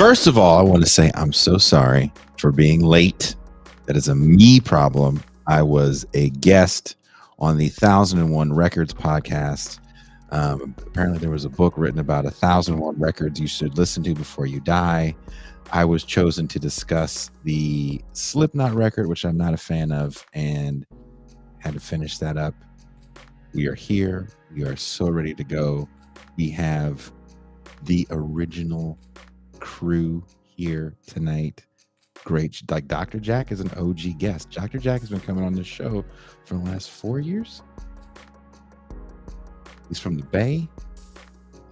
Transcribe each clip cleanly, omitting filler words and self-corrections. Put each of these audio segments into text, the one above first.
First of all, I want to say I'm so sorry for being late. That is a me problem. I was a guest on the 1001 Records podcast. Apparently, there was a book written about 1001 records you should listen to before you die. I was chosen to discuss the Slipknot record, which I'm not a fan of, and had to finish that up. We are here. We are so ready to go. We have the original crew here tonight. Great. Like Dr. Jack is an OG guest. Dr. Jack has been coming on this show for the last 4 years. He's from the Bay.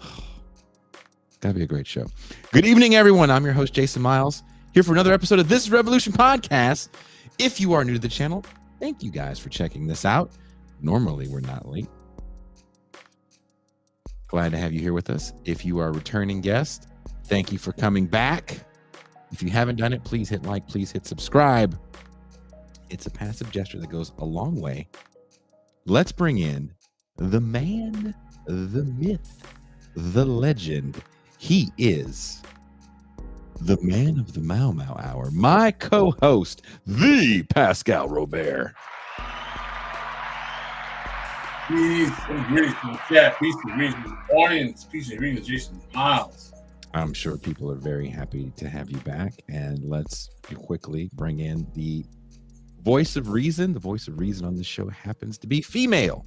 It's gotta be a great show. Good evening, everyone. I'm your host, Jason Myles, here for another episode of This Revolution podcast. If you are new to the channel, thank you guys for checking this out. Normally, we're not late. Glad to have you here with us. If you are a returning guest, thank you for coming back. If you haven't done it, please hit like, please hit subscribe. It's a passive gesture that goes a long way. Let's bring in the man, the myth, the legend. He is the man of the Mau Mau Hour, my co-host, the Pascal Robert. Peace and greetings to the chat. Peace and greetings to the audience. Peace and greetings to Jason Myles. I'm sure people are very happy to have you back. And let's quickly bring in the voice of reason. The voice of reason on this show happens to be female.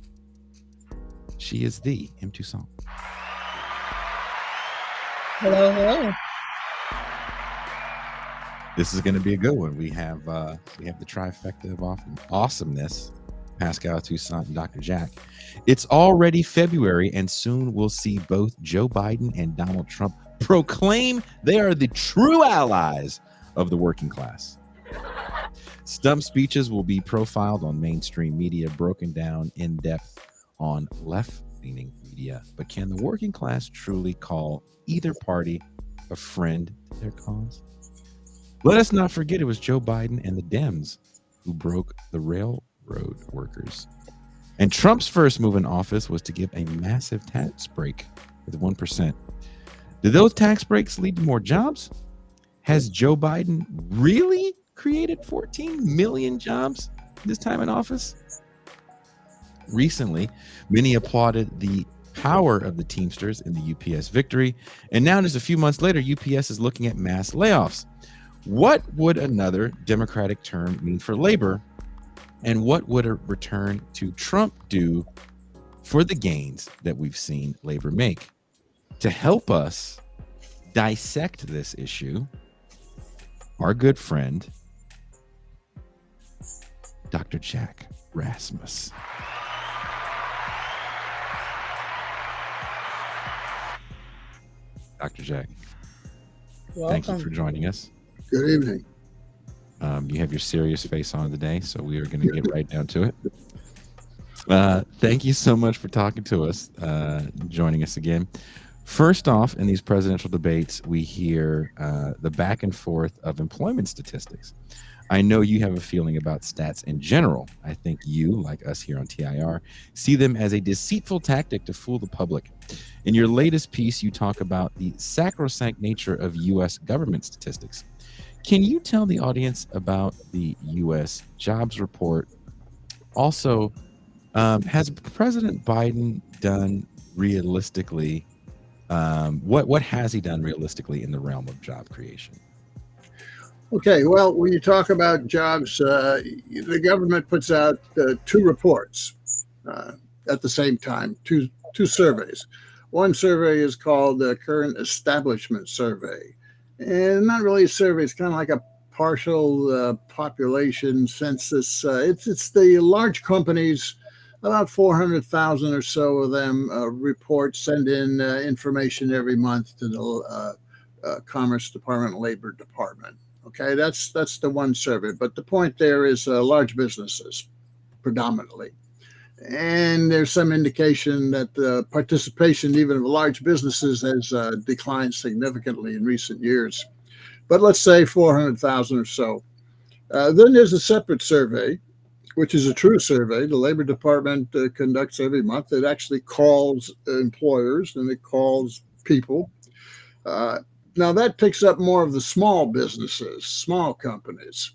She is the M2 Song. Hello, hello. This is going to be a good one. We have the trifecta of awesomeness. Pascal, Toussaint, and Dr. Jack. It's already February, and soon we'll see both Joe Biden and Donald Trump proclaim they are the true allies of the working class. Stump speeches will be profiled on mainstream media, broken down in depth on left-leaning media. But can the working class truly call either party a friend to their cause? Let us not forget it was Joe Biden and the Dems who broke the railroad workers. And Trump's first move in office was to give a massive tax break with 1%. Did those tax breaks lead to more jobs? Has Joe Biden really created 14 million jobs this time in office? Recently, many applauded the power of the Teamsters in the UPS victory, and now just a few months later, UPS is looking at mass layoffs. What would another Democratic term mean for labor? And what would a return to Trump do for the gains that we've seen labor make? To help us dissect this issue, our good friend, Dr. Jack Rasmus. Dr. Jack, Welcome. thank you for joining us. Good evening. You have your serious face on today, so we are going to get right down to it. Thank you so much for talking to us, joining us again. First off, in these presidential debates, we hear the back and forth of employment statistics. I know you have a feeling about stats in general. I think you, like us here on TIR, see them as a deceitful tactic to fool the public. In your latest piece, you talk about the sacrosanct nature of U.S. government statistics. Can you tell the audience about the U.S. jobs report? Also, has President Biden done realistically? What has he done realistically in the realm of job creation? Okay, well, when you talk about jobs, the government puts out two reports at the same time, two surveys. One survey is called the Current Establishment Survey. And not really a survey, it's kind of like a partial population census. It's the large companies, about 400,000 or so of them send in information every month to the Commerce Department, Labor Department. Okay, that's the one survey. But the point there is large businesses predominantly. And there's some indication that the participation even of large businesses has declined significantly in recent years. But let's say 400,000 or so. Then there's a separate survey, which is a true survey. The Labor Department conducts every month. It actually calls employers and it calls people Now that picks up more of the small businesses, small companies.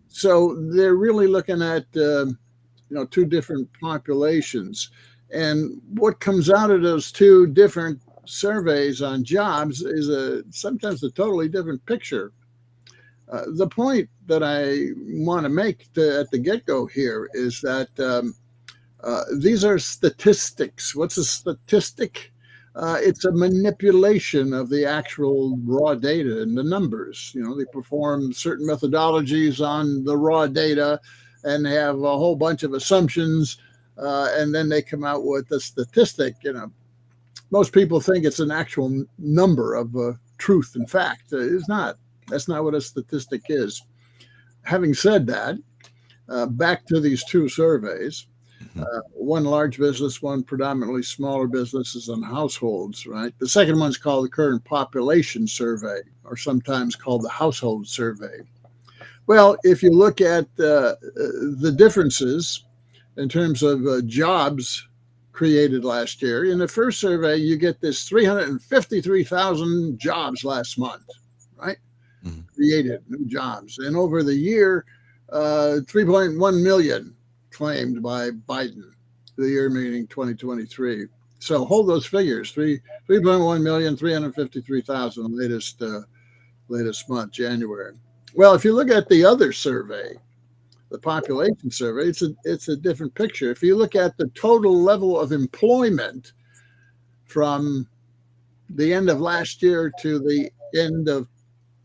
So they're really looking at two different populations, and what comes out of those two different surveys on jobs is sometimes a totally different picture. The point that I want to make at the get-go here is that these are statistics. What's a statistic? It's a manipulation of the actual raw data and the numbers. They perform certain methodologies on the raw data and they have a whole bunch of assumptions, and then they come out with a statistic. Most people think it's an actual number of truth and fact. It's not. That's not what a statistic is. Having said that, back to these two surveys. One large business, one predominantly smaller businesses and households, right? The second one's called the current population survey, or sometimes called the household survey. Well, if you look at the differences in terms of jobs created last year, in the first survey, you get this 353,000 jobs last month, right? Created new jobs. And over the year, 3.1 million claimed by Biden, the year meaning 2023. So hold those figures, 3.1 million, 353,000 latest month, January. Well, if you look at the other survey, the population survey, it's a different picture. If you look at the total level of employment from the end of last year to the end of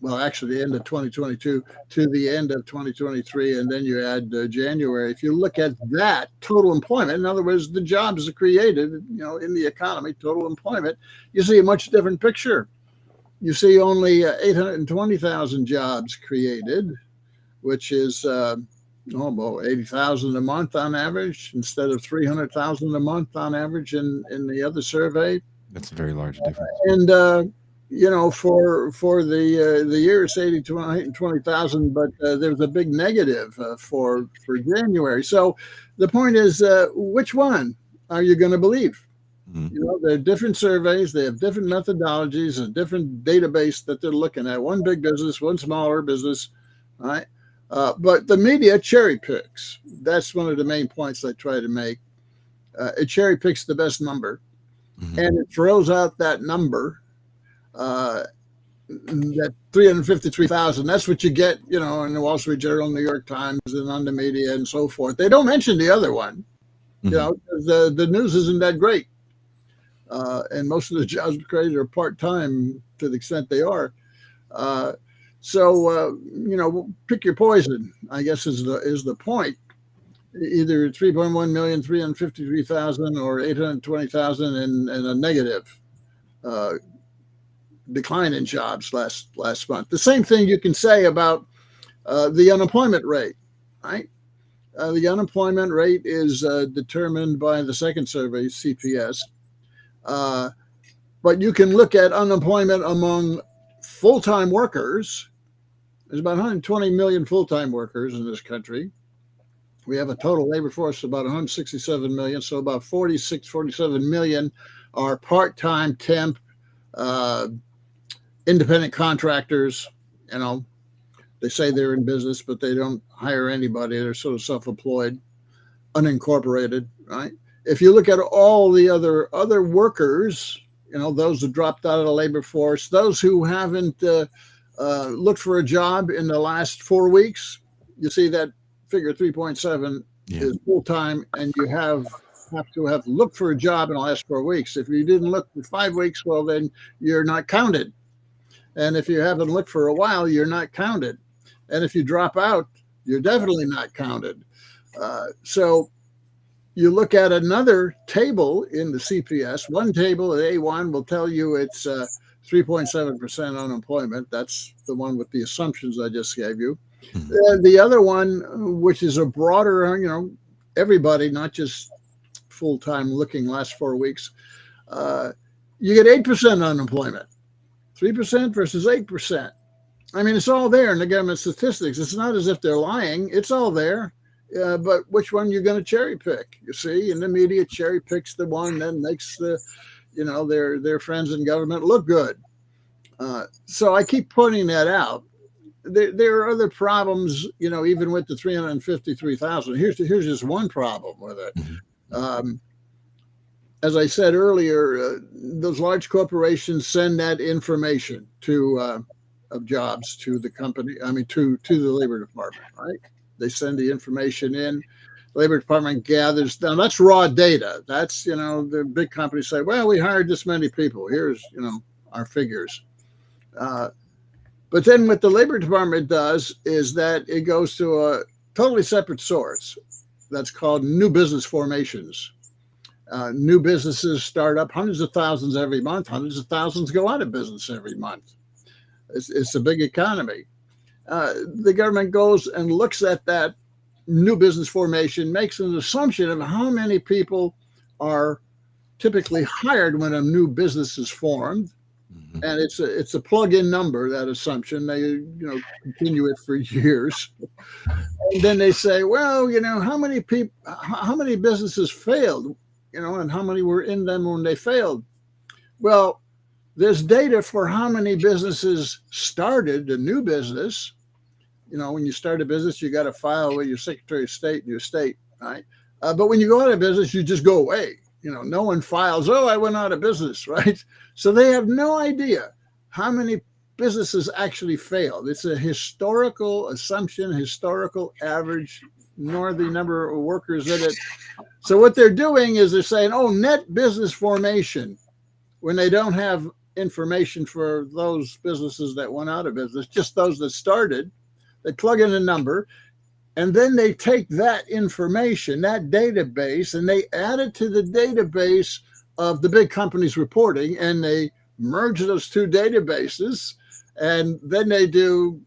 the end of 2022 to the end of 2023, and then you add January. If you look at that total employment, in other words, the jobs are created, in the economy, total employment, you see a much different picture. You see only 820,000 jobs created, which is 80,000 a month on average instead of 300,000 a month on average in the other survey. That's a very large difference. And for the year, it's 820,000, but there's a big negative for January. So the point is, which one are you going to believe? There are different surveys, they have different methodologies, a different database that they're looking at. One big business, one smaller business, right? But the media cherry picks. That's one of the main points I try to make. It cherry picks the best number, and it throws out that number. That 353,000, that's what you get, in the Wall Street Journal, New York Times, and on the media and so forth. They don't mention the other one, the news isn't that great. And most of the jobs created are part-time to the extent they are. So pick your poison, I guess is the point. Either 3.1 million, 353,000 or 820,000 and a negative decline in jobs last month. The same thing you can say about the unemployment rate, right? The unemployment rate is determined by the second survey, CPS. But you can look at unemployment among full-time workers. There's about 120 million full-time workers in this country. We have a total labor force of about 167 million. So about 47 million are part-time, temp, independent contractors. They say they're in business, but they don't hire anybody. They're sort of self-employed, unincorporated, right? If you look at all the other workers, those who dropped out of the labor force, those who haven't looked for a job in the last 4 weeks, you see that figure 3.7 is full-time, and you have to have looked for a job in the last 4 weeks. If you didn't look for 5 weeks, well, then you're not counted. And if you haven't looked for a while, you're not counted. And if you drop out, you're definitely not counted. So you look at another table in the CPS. One table at A1 will tell you it's 3.7% unemployment. That's the one with the assumptions I just gave you. The other one, which is a broader, everybody, not just full-time looking last 4 weeks, you get 8% unemployment. 3% versus 8%. I mean, it's all there in the government statistics. It's not as if they're lying. It's all there. But which one you're going to cherry pick? You see, and the media cherry picks the one that makes their friends in government look good. So I keep pointing that out. There are other problems, even with the 353,000. Here's just one problem with it. As I said earlier, those large corporations send that information of jobs to the company. I mean, to the Labor Department, right? They send the information in. The Labor Department gathers. Now that's raw data. That's the big companies say, well, we hired this many people. Here's our figures. But then what the Labor Department does is that it goes to a totally separate source that's called new business formations. New businesses start up, hundreds of thousands every month. Hundreds of thousands go out of business every month. It's a big economy. The government goes and looks at that new business formation, makes an assumption of how many people are typically hired when a new business is formed. And it's a plug-in number, that assumption. They continue it for years. And then they say, well, how many businesses failed, and how many were in them when they failed? Well, there's data for how many businesses started a new business. When you start a business, you got to file with your Secretary of State in your state, right? But when you go out of business, you just go away. No one files, oh, I went out of business, right? So they have no idea how many businesses actually failed. It's a historical assumption, historical average, nor the number of workers in it. So what they're doing is they're saying, oh, net business formation, when they don't have information for those businesses that went out of business, just those that started. They plug in a number. And then they take that information, that database, and they add it to the database of the big companies reporting, and they merge those two databases, and then they do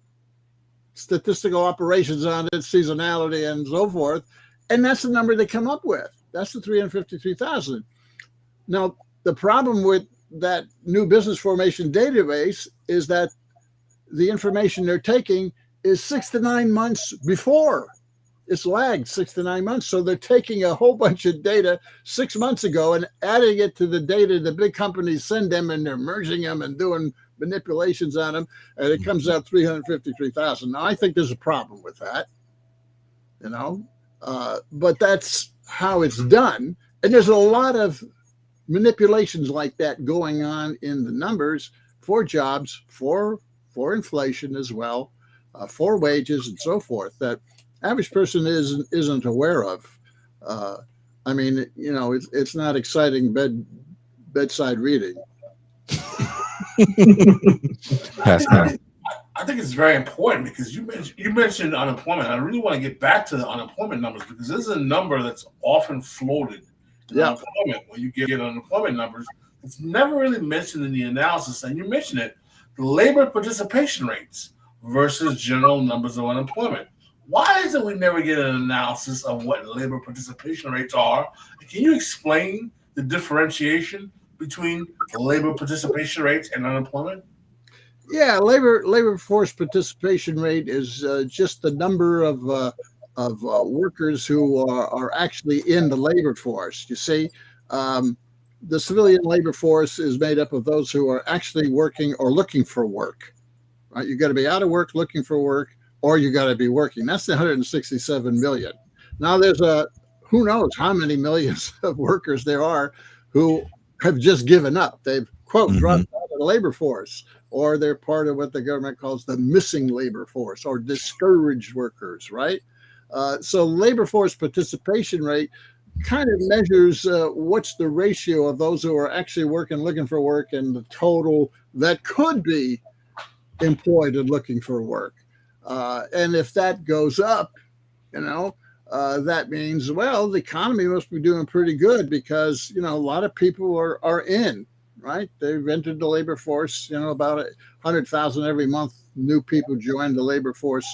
statistical operations on it, seasonality, and so forth. And that's the number they come up with. That's the 353,000. Now, the problem with that new business formation database is that the information they're taking is 6 to 9 months before. It's lagged 6 to 9 months. So they're taking a whole bunch of data 6 months ago and adding it to the data the big companies send them, and they're merging them and doing manipulations on them. And it comes out 353,000. Now, I think there's a problem with that, but that's how it's done. And there's a lot of manipulations like that going on in the numbers for jobs, for inflation as well. For wages and so forth, that average person isn't aware of. I mean, it's not exciting bedside reading. Pascal. I think it's very important because you mentioned unemployment. I really want to get back to the unemployment numbers because this is a number that's often floated in unemployment. When you get unemployment numbers, it's never really mentioned in the analysis, and you mentioned it, the labor participation rates versus general numbers of unemployment. Why is it we never get an analysis of what labor participation rates are? Can you explain the differentiation between labor participation rates and unemployment? Yeah, labor force participation rate is just the number of workers who are actually in the labor force. You see, the civilian labor force is made up of those who are actually working or looking for work. Right? You got to be out of work looking for work, or you got to be working. That's the 167 million. Now there's who knows how many millions of workers there are who have just given up. They've, quote, dropped out of the labor force, or they're part of what the government calls the missing labor force or discouraged workers, right? So labor force participation rate kind of measures what's the ratio of those who are actually working, looking for work, and the total that could be employed and looking for work. And if that goes up, that means, well, the economy must be doing pretty good because, a lot of people are in, right? They've entered the labor force, about 100,000 every month. New people join the labor force,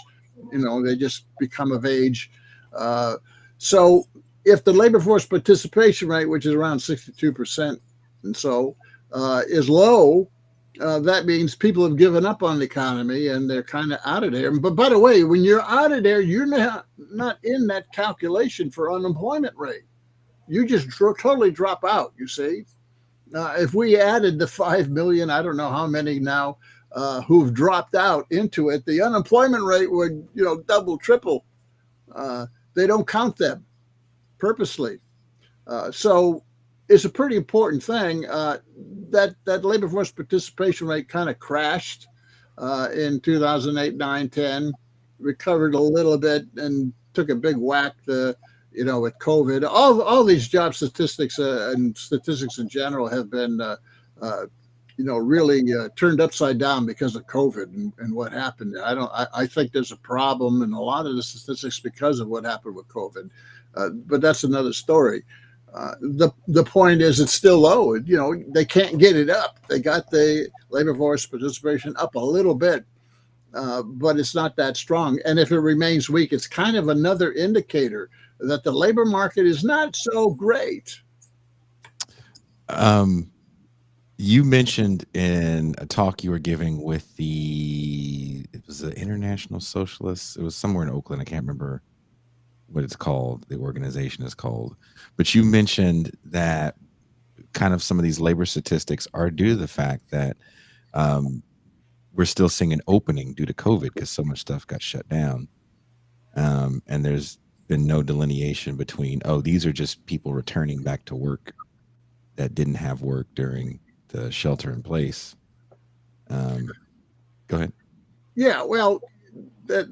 they just become of age. So if the labor force participation rate, which is around 62% and so, is low, that means people have given up on the economy and they're kind of out of there. But by the way, when you're out of there, you're not in that calculation for unemployment rate. You just totally drop out, you see. If we added the 5 million, I don't know how many now, who've dropped out into it, the unemployment rate would, double, triple. They don't count them purposely. So it's a pretty important thing. That labor force participation rate kind of crashed in 2008, 9, 10, recovered a little bit and took a big whack with COVID. All these job statistics and statistics in general have been really turned upside down because of COVID and what happened. I think there's a problem in a lot of the statistics because of what happened with COVID. But that's another story. The point is it's still low. They can't get it up. They got the labor force participation up a little bit, but it's not that strong. And if it remains weak, it's kind of another indicator that the labor market is not so great. You mentioned in a talk you were giving with it was the International Socialists. It was somewhere in Oakland. I can't remember what it's called. The organization is called. But you mentioned that kind of some of these labor statistics are due to the fact that we're still seeing an opening due to COVID because so much stuff got shut down. And there's been no delineation between, these are just people returning back to work that didn't have work during the shelter in place. Go ahead. Yeah, well, let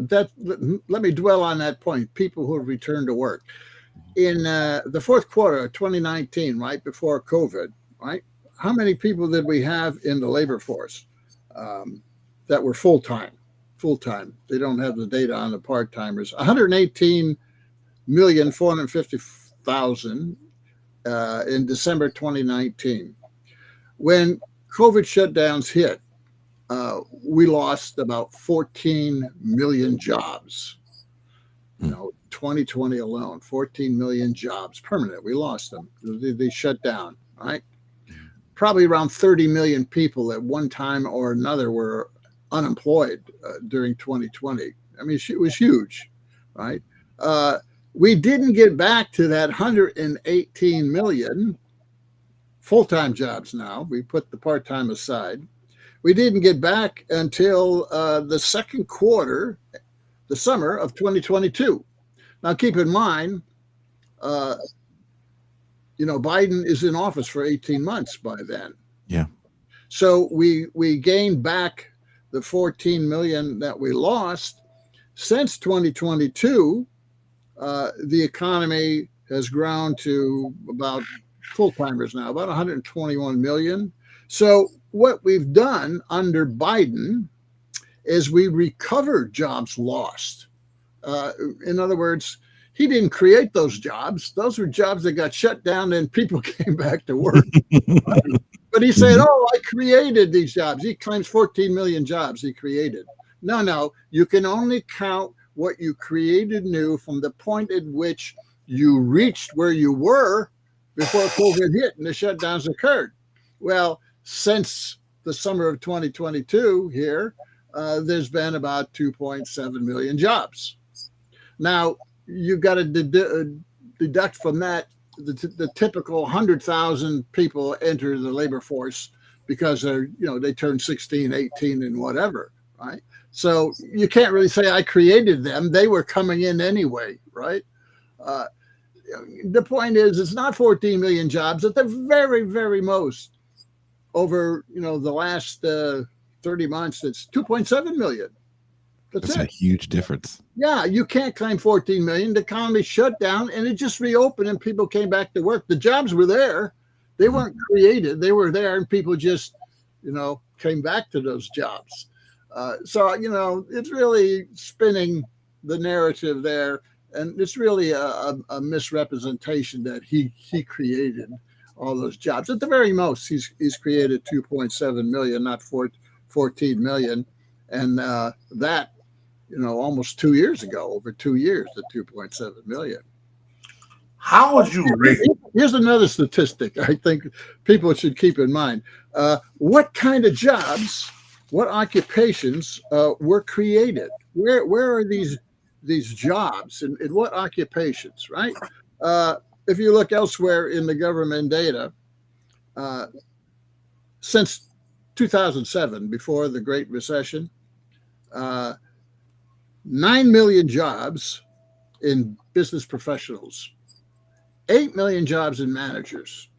me dwell on that point. People who have returned to work in the fourth quarter of 2019, right before COVID, right? How many people did we have in the labor force that were full time? They don't have the data on the part timers. 118,450,000 in December 2019. When COVID shutdowns hit, we lost about 14 million jobs. 2020 alone, 14 million jobs permanent. We lost them. They shut down, right? Probably around 30 million people at one time or another were unemployed during 2020. I mean, it was huge, right? We didn't get back to that 118 million full-time jobs now. We put the part-time aside. We didn't get back until the second quarter, the summer of 2022. Now, keep in mind, Biden is in office for 18 months by then. Yeah. So we gained back the 14 million that we lost. Since 2022, the economy has grown to about full-timers now, about 121 million. So what we've done under Biden is we recovered jobs lost. In other words, he didn't create those jobs. Those were jobs that got shut down and people came back to work. But he said, I created these jobs. He claims 14 million jobs he created. No, you can only count what you created new from the point at which you reached where you were before COVID hit and the shutdowns occurred. Well, since the summer of 2022 here, there's been about 2.7 million jobs. Now, you've got to deduct from that the typical 100,000 people enter the labor force because they turn 16, 18, and whatever, right? So you can't really say I created them. They were coming in anyway, right? The point is, it's not 14 million jobs. At the very, very most, over the last 30 months, it's 2.7 million. That's a huge difference. Yeah, you can't claim 14 million. The economy shut down and it just reopened and people came back to work. The jobs were there. They weren't created. They were there and people just, came back to those jobs. So it's really spinning the narrative there. And it's really a misrepresentation that he created all those jobs. At the very most, he's created 2.7 million, not 14 million. And that, almost 2 years ago, over 2 years, the 2.7 million. How would you rate? Here's another statistic I think people should keep in mind. What kind of jobs, what occupations were created? Where are these jobs and in what occupations, right? If you look elsewhere in the government data, since 2007, before the Great Recession, 9 million jobs in business professionals, 8 million jobs in managers,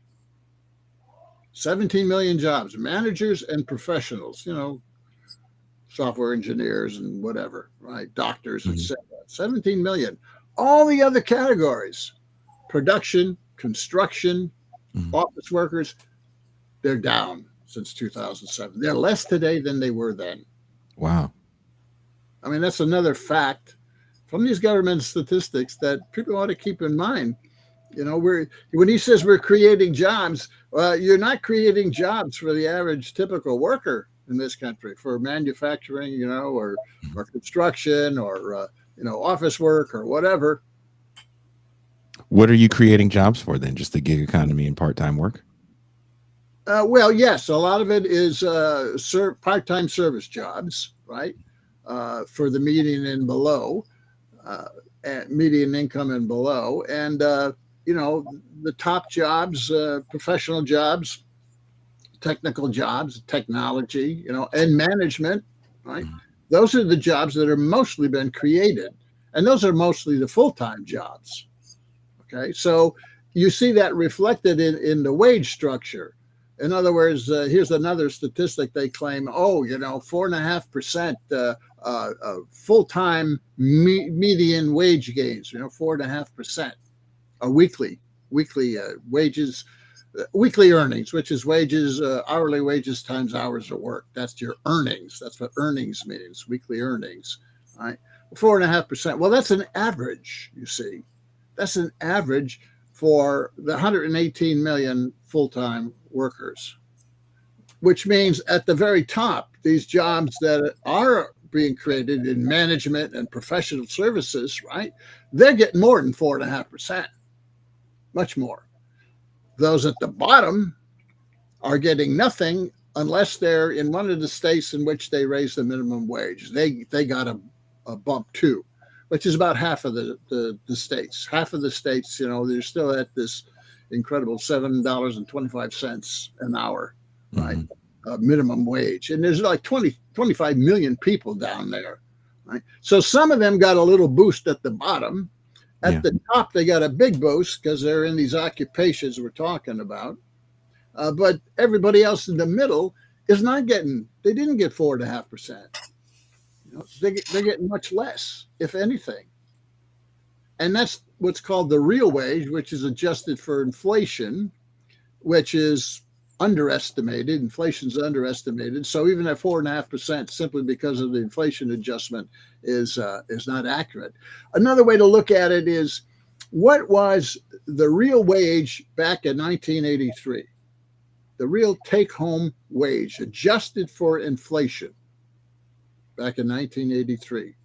17 million jobs, managers and professionals, software engineers and whatever, right? Doctors, etc. 17 million. All the other categories, production, construction, office workers, they're down since 2007. They're less today than they were then. Wow. I mean, that's another fact from these government statistics that people ought to keep in mind. When he says we're creating jobs, you're not creating jobs for the average typical worker in this country, for manufacturing, or construction, or office work or whatever. What are you creating jobs for then? Just the gig economy and part-time work? Well, yes, a lot of it is part-time service jobs, right? For the median and below, median income and below, and the top jobs, professional jobs, technical jobs, technology, and management, right? Those are the jobs that are mostly been created, and those are mostly the full-time jobs. Okay, so you see that reflected in the wage structure. In other words, here's another statistic they claim, 4.5% full-time median wage gains, 4.5%. Weekly wages, weekly earnings, which is wages, hourly wages times hours of work. That's your earnings. That's what earnings means, weekly earnings, right? 4.5%. Well, that's an average, you see. That's an average for the 118 million full-time workers, which means at the very top, these jobs that are being created in management and professional services, right? They're getting more than 4.5%, much more. Those at the bottom are getting nothing unless they're in one of the states in which they raise the minimum wage. They got a bump too, which is about half of the states. Half of the states, they're still at this incredible $7.25 an hour, right? Minimum wage. And there's like 25 million people down there, right? So some of them got a little boost at the bottom. At the top, they got a big boost because they're in these occupations we're talking about. But everybody else in the middle is not getting, they didn't get 4.5%. They're getting much less, if anything. And that's what's called the real wage, which is adjusted for inflation, which is underestimated. Inflation's underestimated. So even at 4.5%, simply because of the inflation adjustment, is not accurate. Another way to look at it is, what was the real wage back in 1983? The real take-home wage adjusted for inflation back in 1983,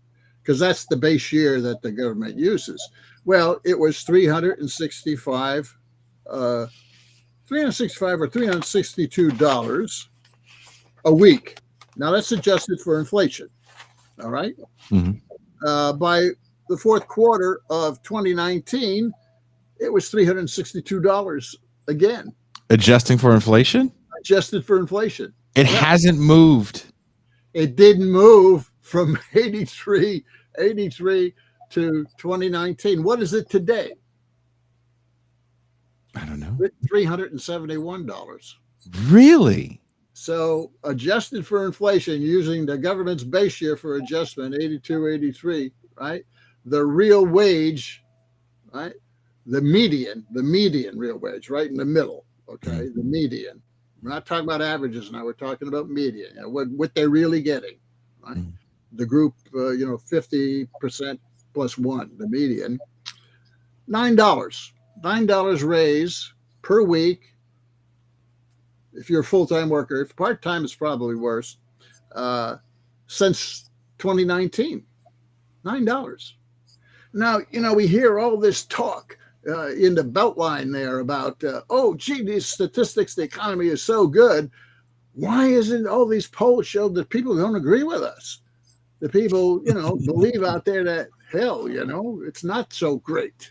because that's the base year that the government uses. Well, it was $365 or $362 a week. Now that's adjusted for inflation. All right. By the fourth quarter of 2019, it was $362 again. Adjusting for inflation? Adjusted for inflation. It hasn't moved. It didn't move from 83 to 2019. What is it today? I don't know. $371. Really? So adjusted for inflation, using the government's base year for adjustment, 82, 83, right? The real wage, right? The median real wage, right in the middle, okay? The median. We're not talking about averages now. We're talking about median, what they're really getting, right? The group, 50% plus one, the median. $9 raise per week. If you're a full-time worker, if part-time is probably worse, since 2019, $9. Now, we hear all this talk in the Beltline there about, these statistics, the economy is so good. Why isn't all these polls show that people don't agree with us? The people, believe out there that, hell, it's not so great.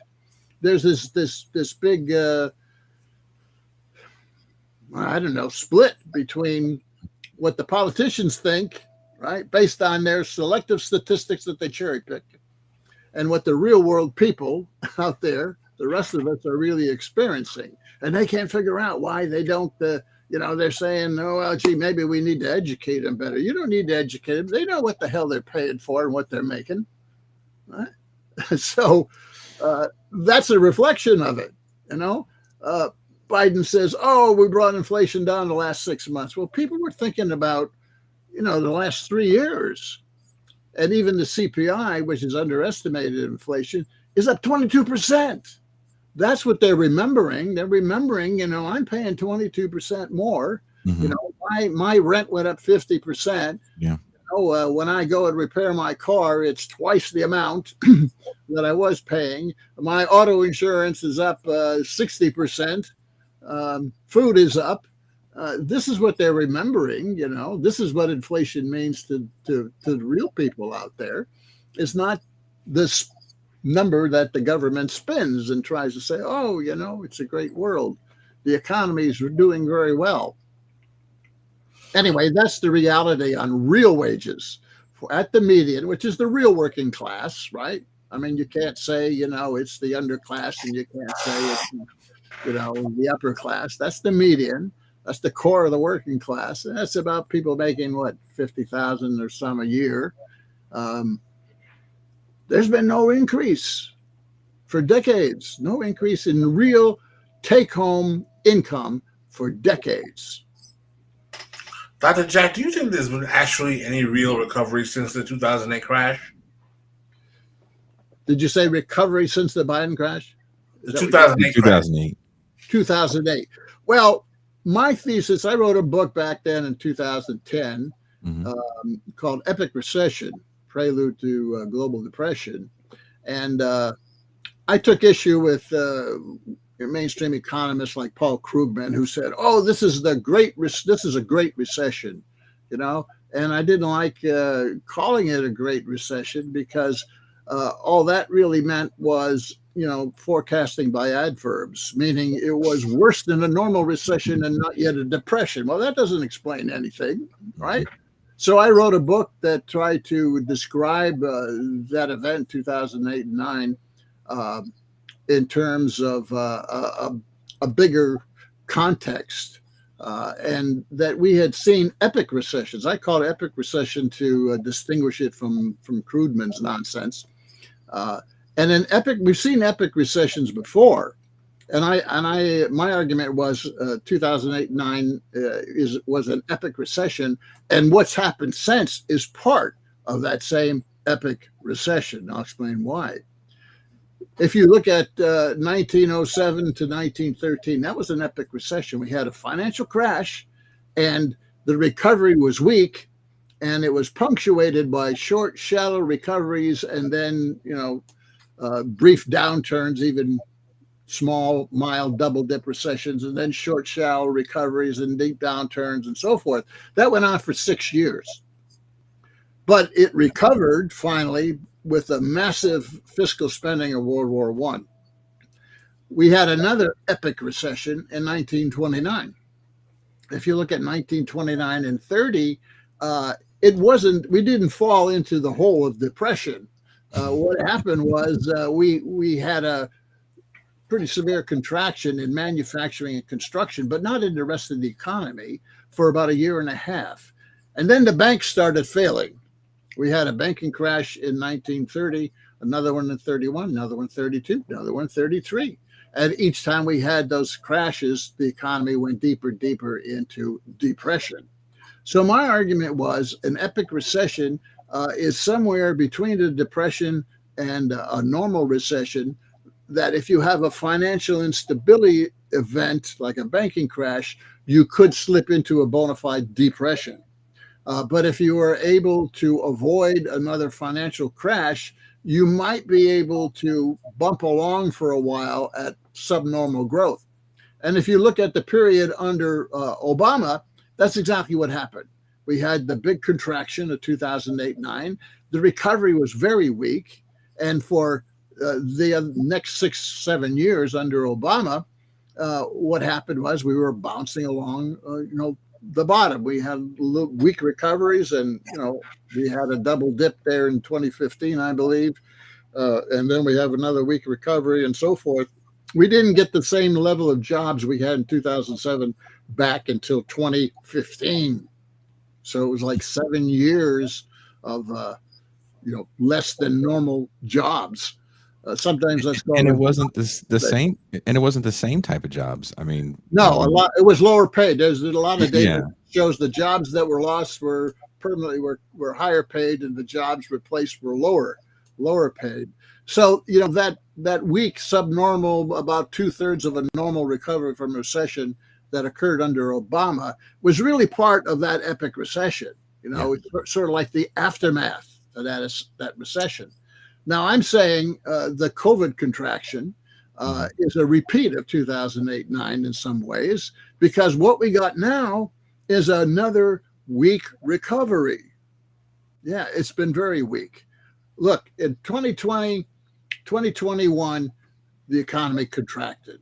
There's this big I don't know, split between what the politicians think, right, based on their selective statistics that they cherry pick, and what the real world people out there, the rest of us, are really experiencing. And they can't figure out why they don't, they're saying, oh, well, gee, maybe we need to educate them better. You don't need to educate them. They know what the hell they're paying for and what they're making. Right? So that's a reflection of it. Biden says, oh, we brought inflation down the last 6 months. Well, people were thinking about, the last 3 years. And even the CPI, which is underestimated inflation, is up 22%. That's what they're remembering. They're remembering, I'm paying 22% more. Mm-hmm. My rent went up 50%. Yeah. When I go and repair my car, it's twice the amount that I was paying. My auto insurance is up 60%. Food is up. This is what they're remembering. This is what inflation means to the real people out there. It's not this number that the government spins and tries to say, oh, it's a great world. The economy is doing very well. Anyway, that's the reality on real wages at the median, which is the real working class, right? I mean, you can't say, it's the underclass, and you can't say it's, the upper class. That's the median. That's the core of the working class. And that's about people making, what, 50,000 or some a year. There's been no increase for decades, no increase in real take-home income for decades. Dr. Jack, do you think there's been actually any real recovery since the 2008 crash? Did you say recovery since the Biden crash? The 2008. 2008. Well, my thesis, I wrote a book back then in 2010 called Epic Recession, Prelude to Global Depression. And I took issue with mainstream economists like Paul Krugman, who said, oh, this is a great recession, and I didn't like calling it a great recession because all that really meant was, forecasting by adverbs, meaning it was worse than a normal recession and not yet a depression. Well, that doesn't explain anything, right? So I wrote a book that tried to describe that event, 2008 and 9, in terms of a bigger context, and that we had seen epic recessions. I call it epic recession to distinguish it from Krugman's nonsense. And we've seen epic recessions before, and my argument was 2008-9 was an epic recession, and what's happened since is part of that same epic recession. I'll explain why. If you look at 1907 to 1913, that was an epic recession. We had a financial crash, and the recovery was weak, and it was punctuated by short, shallow recoveries, and then brief downturns, even small, mild double dip recessions, and then short, shallow recoveries and deep downturns and so forth. That went on for 6 years. But it recovered finally with a massive fiscal spending of World War I. We had another epic recession in 1929. If you look at 1929 and 30, we didn't fall into the hole of depression. What happened was we had a pretty severe contraction in manufacturing and construction, but not in the rest of the economy for about a year and a half. And then the banks started failing. We had a banking crash in 1930, another one in 31, another one in 32, another one in 33. And each time we had those crashes, the economy went deeper into depression. So my argument was an epic recession is somewhere between a depression and a normal recession, that if you have a financial instability event like a banking crash, you could slip into a bona fide depression. But if you are able to avoid another financial crash, you might be able to bump along for a while at subnormal growth. And if you look at the period under Obama, that's exactly what happened. We had the big contraction of 2008-9. The recovery was very weak. And for the next 6-7 years under Obama, what happened was we were bouncing along, the bottom. We had weak recoveries, and we had a double dip there in 2015, I believe, and then we have another weak recovery and so forth. We didn't get the same level of jobs we had in 2007 back until 2015. So it was like 7 years of less than normal jobs. Sometimes let's go. And it wasn't the same. And it wasn't the same type of jobs. I mean, no, a lot. It was lower paid. There's a lot of data Yeah. shows the jobs that were lost were permanently were higher paid, and the jobs replaced were lower paid. So that weak subnormal, about 2/3 of a normal recovery from recession that occurred under Obama was really part of that epic recession. It's sort of like the aftermath of that recession. Now I'm saying the COVID contraction is a repeat of 2008-9 in some ways, because what we got now is another weak recovery. Yeah, it's been very weak. Look, in 2020, 2021, the economy contracted.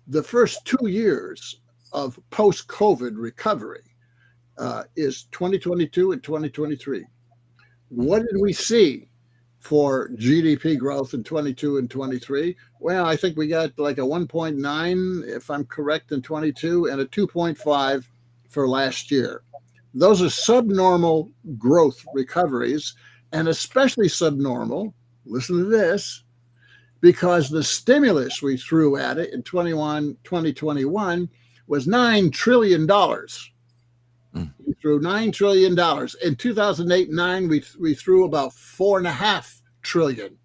The first 2 years of post-COVID recovery is 2022 and 2023. What did we see for GDP growth in 22 and 23? Well, I think we got like a 1.9, if I'm correct, in 22, and a 2.5 for last year. Those are subnormal growth recoveries, and especially subnormal, listen to this, because the stimulus we threw at it in 2021 was $9 trillion. We threw $9 trillion. In 2008-9, we threw about $4.5 trillion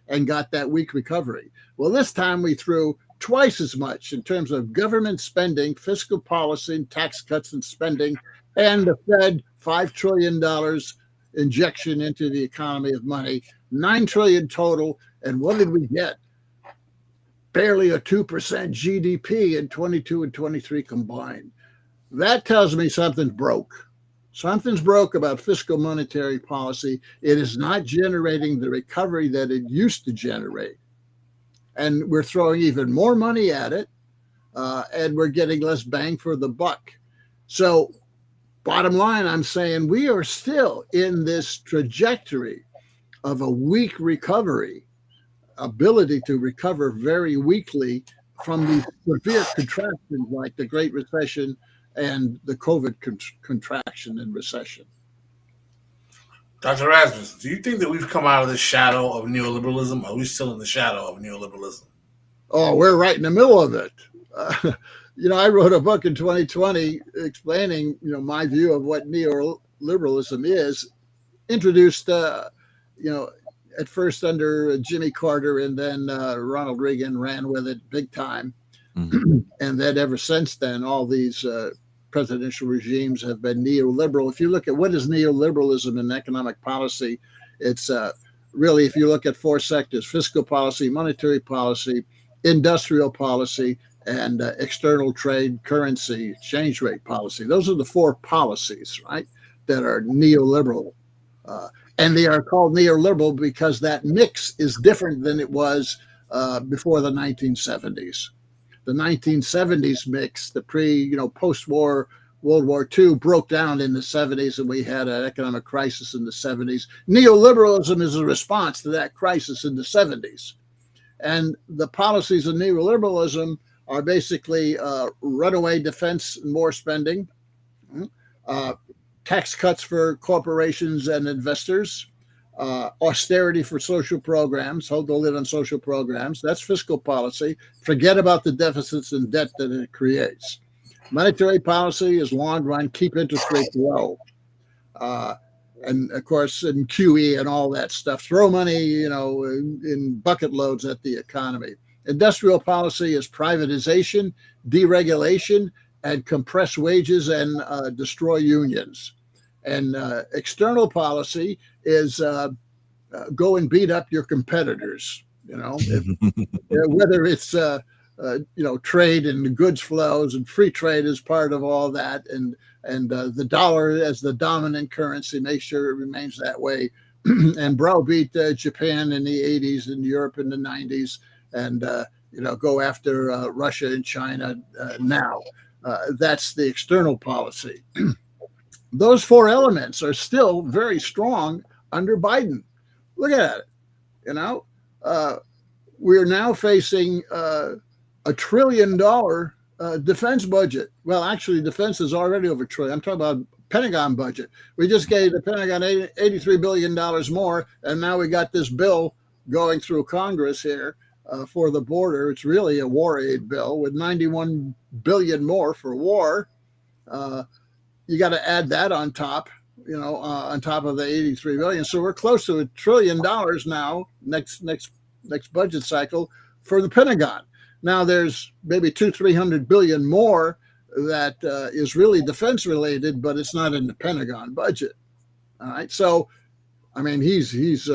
and got that weak recovery. Well, this time we threw twice as much in terms of government spending, fiscal policy, tax cuts and spending, and the Fed $5 trillion injection into the economy of money, $9 trillion total. And what did we get? Barely a 2% GDP in 22 and 23 combined. That tells me something's broke. Something's broke about fiscal monetary policy. It is not generating the recovery that it used to generate. And we're throwing even more money at it, and we're getting less bang for the buck. So bottom line, I'm saying we are still in this trajectory of a weak recovery, ability to recover very weakly from these severe contractions like the Great Recession and the COVID contraction and recession. Dr. Rasmus, do you think that we've come out of the shadow of neoliberalism, or are we still in the shadow of neoliberalism? Oh, we're right in the middle of it. I wrote a book in 2020 explaining, my view of what neoliberalism is, introduced, at first under Jimmy Carter, and then Ronald Reagan ran with it big time. Mm-hmm. And then ever since then, all these presidential regimes have been neoliberal. If you look at what is neoliberalism in economic policy, it's really, if you look at four sectors: fiscal policy, monetary policy, industrial policy, and external trade, currency, exchange rate policy. Those are the four policies, right, that are neoliberal. And they are called neoliberal because that mix is different than it was before the 1970s. The 1970s mix, the post-war World War II, broke down in the 70s, and we had an economic crisis in the 70s. Neoliberalism is a response to that crisis in the 70s. And the policies of neoliberalism are basically runaway defense and more spending, tax cuts for corporations and investors, austerity for social programs, hold the lid on social programs. That's fiscal policy. Forget about the deficits and debt that it creates. Monetary policy is long run, keep interest rates low. And of course, in QE and all that stuff, throw money, in bucket loads at the economy. Industrial policy is privatization, deregulation, and compress wages and destroy unions. And external policy is go and beat up your competitors. Whether it's trade and goods flows, and free trade is part of all that, and the dollar as the dominant currency, make sure it remains that way, and browbeat Japan in the 80s and Europe in the 90s, and go after Russia and China now. That's the external policy. Those four elements are still very strong under Biden. Look at it. We're now facing $1 trillion defense budget. Well, actually, defense is already over $1 trillion. I'm talking about Pentagon budget. We just gave the Pentagon $83 billion more, and now we got this bill going through Congress here for the border. It's really a war aid bill with $91 billion more for war. You got to add that on top, on top of the $83 billion. So we're close to $1 trillion now, next budget cycle for the Pentagon. Now there's maybe $200-300 billion more that is really defense related, but it's not in the Pentagon budget. All right. So, I mean, he's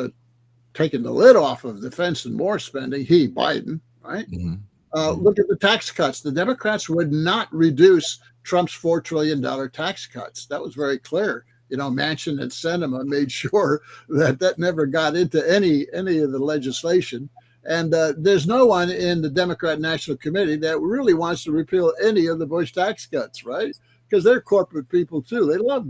taking the lid off of defense and more spending. Biden, right? Mm-hmm. Look at the tax cuts. The Democrats would not reduce Trump's $4 trillion tax cuts. That was very clear. Manchin and Sinema made sure that never got into any of the legislation. And there's no one in the Democrat National Committee that really wants to repeal any of the Bush tax cuts, right? Because they're corporate people too. They love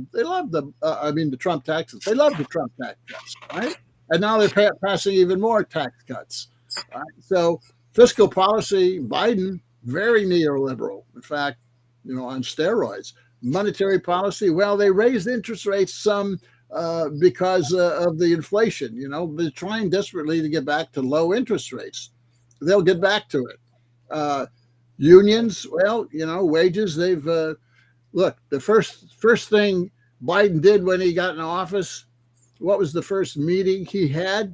the Trump taxes. They love the Trump tax cuts, right? And now they're passing even more tax cuts. Right? So fiscal policy, Biden, very neoliberal. In fact, on steroids. Monetary policy, well, they raised interest rates some because of the inflation. They're trying desperately to get back to low interest rates. They'll get back to it. Unions, well, wages. They've look. The first thing Biden did when he got in office, what was the first meeting he had?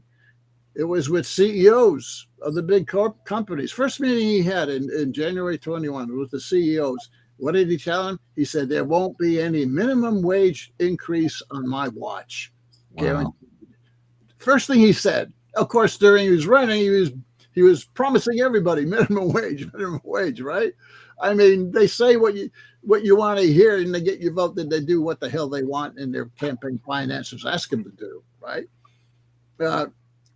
It was with CEOs of the big companies. First meeting he had in January 21 with the CEOs. What did he tell them? He said, there won't be any minimum wage increase on my watch. Wow. First thing he said. Of course, during his running, he was promising everybody minimum wage, right? I mean, they say what you want to hear, and they get you voted. They do what the hell they want, and their campaign financiers ask them to do, right?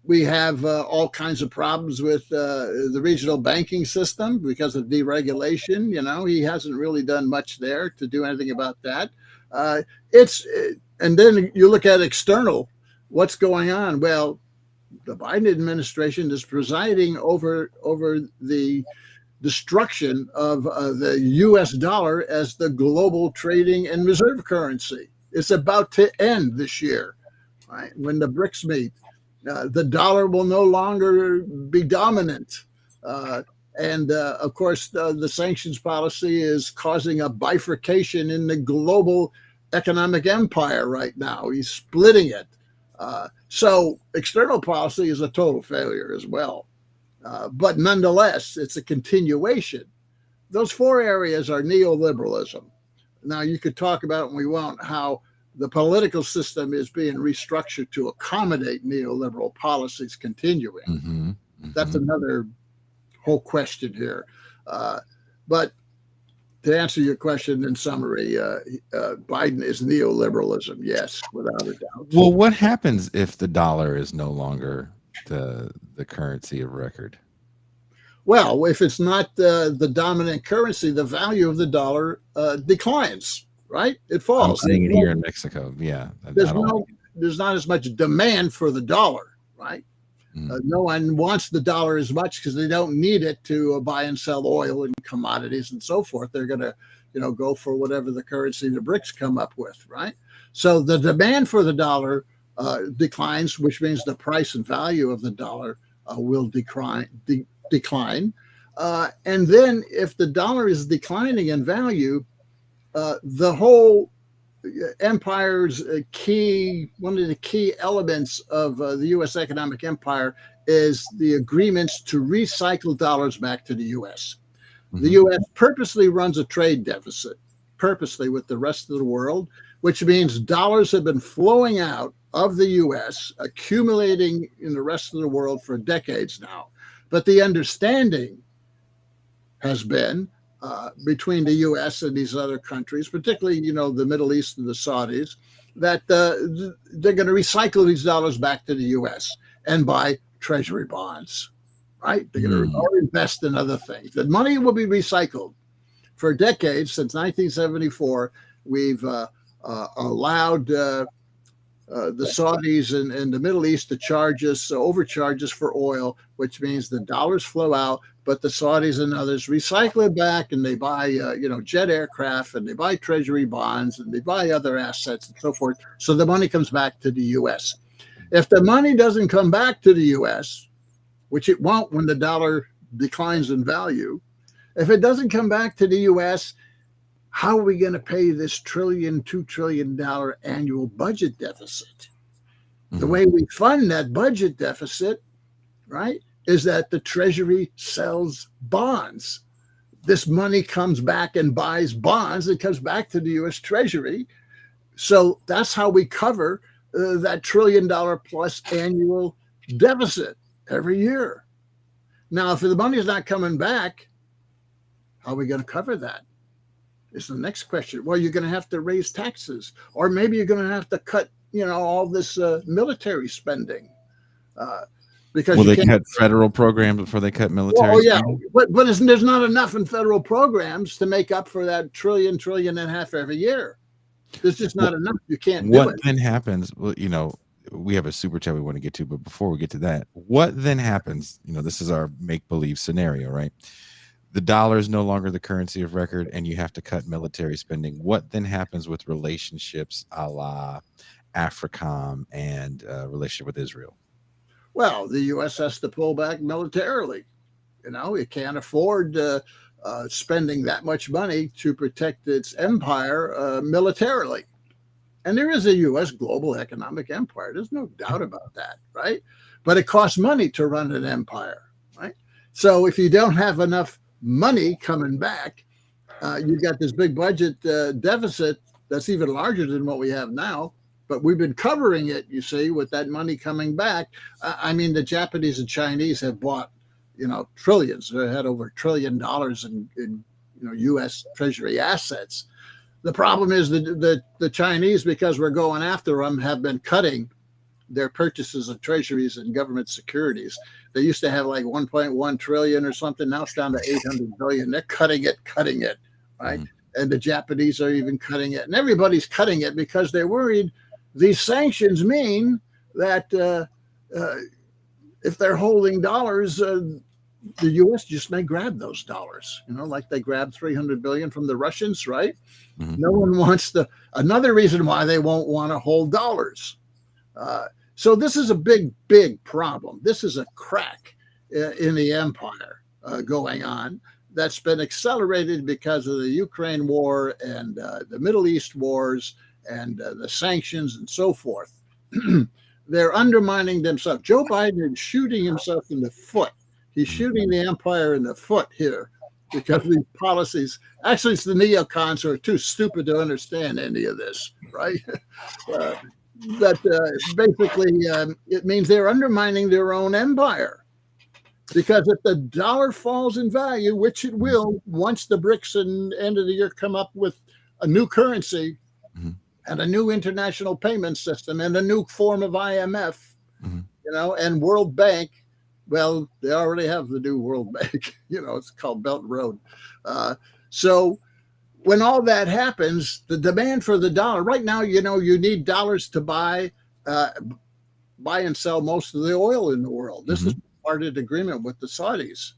We have all kinds of problems with the regional banking system because of deregulation. He hasn't really done much there to do anything about that. And then you look at external, what's going on? Well, the Biden administration is presiding over the destruction of the U.S. dollar as the global trading and reserve currency. It's about to end this year, right? When the BRICS meet. The dollar will no longer be dominant. And of course, the sanctions policy is causing a bifurcation in the global economic empire right now. He's splitting it. So external policy is a total failure as well. But nonetheless, it's a continuation. Those four areas are neoliberalism. Now, you could talk about, and we won't, how the political system is being restructured to accommodate neoliberal policies continuing. Mm-hmm, mm-hmm. That's another whole question here. But to answer your question in summary, Biden is neoliberalism, yes, without a doubt. Well, what happens if the dollar is no longer the currency of record? Well, if it's not the dominant currency, the value of the dollar declines. Right? It falls. I'm seeing it here in Mexico. Yeah. There's not as much demand for the dollar, right? No one wants the dollar as much because they don't need it to buy and sell oil and commodities and so forth. They're going to, go for whatever the currency the BRICS come up with, right? So the demand for the dollar declines, which means the price and value of the dollar will decline. And then if the dollar is declining in value, the whole empire's one of the key elements of the U.S. economic empire is the agreements to recycle dollars back to the U.S. Mm-hmm. The U.S. purposely runs a trade deficit, with the rest of the world, which means dollars have been flowing out of the U.S., accumulating in the rest of the world for decades now. But the understanding has been between the U.S. and these other countries, particularly, the Middle East and the Saudis, that they're going to recycle these dollars back to the U.S. and buy treasury bonds. right? They're going to invest in other things. The money will be recycled. For decades, since 1974, we've allowed the Saudis in the Middle East to charge us, overcharge us for oil, which means the dollars flow out, but the Saudis and others recycle it back, and they buy, jet aircraft, and they buy treasury bonds, and they buy other assets and so forth. So the money comes back to the U.S. If the money doesn't come back to the U.S., which it won't when the dollar declines in value, if it doesn't come back to the U.S., how are we going to pay this $2 trillion annual budget deficit? The way we fund that budget deficit, right, is that the Treasury sells bonds. This money comes back and buys bonds. It comes back to the U.S. Treasury. So that's how we cover that $1 trillion plus annual deficit every year. Now, if the money is not coming back, how are we going to cover that? Is the next question. Well, you're going to have to raise taxes, or maybe you're going to have to cut, all this military spending, because they cut federal programs before they cut military. Oh yeah, but there's not enough in federal programs to make up for that trillion and a half every year. There's just not enough. You can't do it. What then happens? Well, we have a super chat we want to get to, but before we get to that, what then happens? This is our make-believe scenario, right? The dollar is no longer the currency of record, and you have to cut military spending. What then happens with relationships a la AFRICOM and relationship with Israel? Well, the U.S. has to pull back militarily. It can't afford spending that much money to protect its empire militarily. And there is a U.S. global economic empire. There's no doubt about that, right? But it costs money to run an empire, right? So if you don't have enough money coming back, you've got this big budget deficit that's even larger than what we have now, but we've been covering it, you see, with that money coming back. The Japanese and Chinese have bought, trillions. They had over $1 trillion in U.S. Treasury assets. The problem is that the Chinese, because we're going after them, have been cutting their purchases of treasuries and government securities. They used to have like 1.1 trillion or something. Now it's down to 800 billion. They're cutting it, right? And the Japanese are even cutting it. And everybody's cutting it because they're worried these sanctions mean that if they're holding dollars, the U.S. just may grab those dollars, like they grabbed 300 billion from the Russians, right? No one wants another reason why they won't want to hold dollars. So this is a big, big problem. This is a crack in the empire going on that's been accelerated because of the Ukraine war and the Middle East wars and the sanctions and so forth. They're undermining themselves. Joe Biden is shooting himself in the foot. He's shooting the empire in the foot here because of these policies. Actually, it's the neocons who are too stupid to understand any of this, right? Basically, it means they're undermining their own empire. Because if the dollar falls in value, which it will, once the BRICS and end of the year come up with a new currency and a new international payment system and a new form of IMF, and World Bank, well, they already have the new World Bank, it's called Belt and Road. So when all that happens, the demand for the dollar right now, you need dollars to buy and sell most of the oil in the world. This is part of the agreement with the Saudis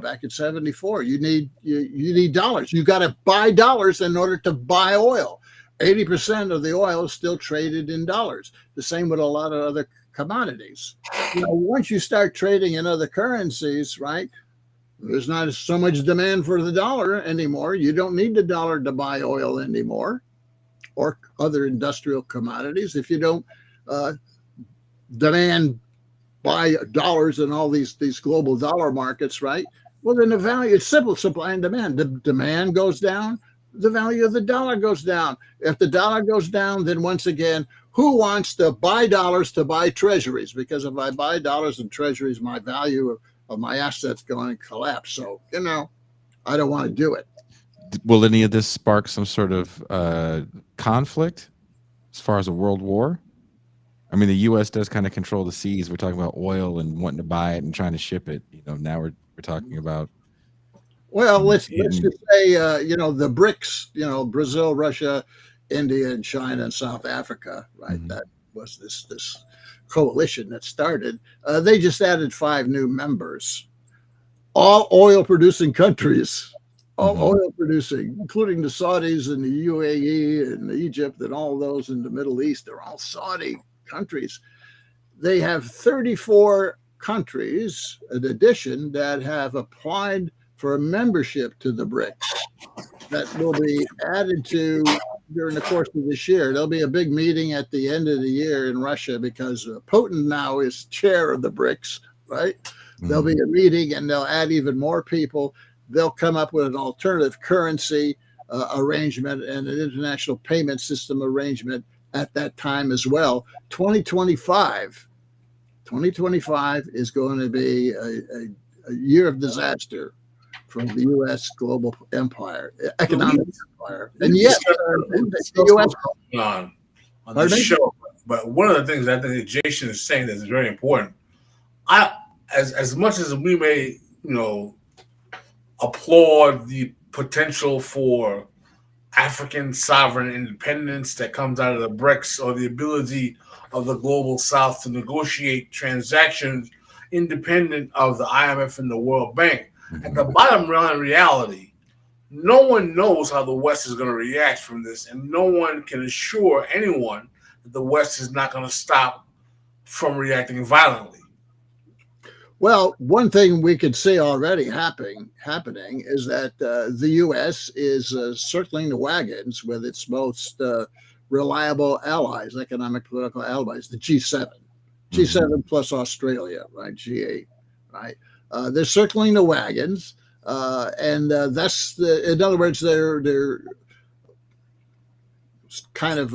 back in '74. You need dollars. You got to buy dollars in order to buy oil. 80% of the oil is still traded in dollars. The same with a lot of other commodities. Once you start trading in other currencies, right? There's not so much demand for the dollar anymore. You don't need the dollar to buy oil anymore or other industrial commodities. If you don't buy dollars in all these global dollar markets, right? Well, then the value, it's simple supply and demand. The demand goes down, the value of the dollar goes down. If the dollar goes down, then once again, who wants to buy dollars to buy treasuries? Because if I buy dollars and treasuries, my value of my assets going to collapse. So, I don't want to do it. Will any of this spark some sort of conflict as far as a world war? I mean, the U.S. does kind of control the seas. We're talking about oil and wanting to buy it and trying to ship it. Now we're talking about. Well, let's just say the BRICS, Brazil, Russia, India, and China and South Africa, right? Mhm. That was this coalition that started. They just added 5 new members, all oil producing countries, all Mhm. oil producing, including the Saudis and the UAE and Egypt and all those in the Middle East. They're all Saudi countries. They have 34 countries, in addition, that have applied for a membership to the BRICS that will be added to during the course of this year. There'll be a big meeting at the end of the year in Russia because Putin now is chair of the BRICS, right? There'll be a meeting and they'll add even more people. They'll come up with an alternative currency arrangement and an international payment system arrangement at that time as well. 2025 is going to be a year of disaster for the U.S. global empire, economic empire. And yet, the U.S. on the show. But one of the things I think that Jason is saying that is very important. As much as we may, applaud the potential for African sovereign independence that comes out of the BRICS, or the ability of the global South to negotiate transactions independent of the IMF and the World Bank. At the bottom line reality, no one knows how the West is going to react from this, and no one can assure anyone that the West is not going to stop from reacting violently. Well, one thing we could see already happening is that the U.S. is circling the wagons with its most reliable allies, economic political allies, the G7, G7 plus Australia, right? G8, right? They're circling the wagons, and that's in other words, they're kind of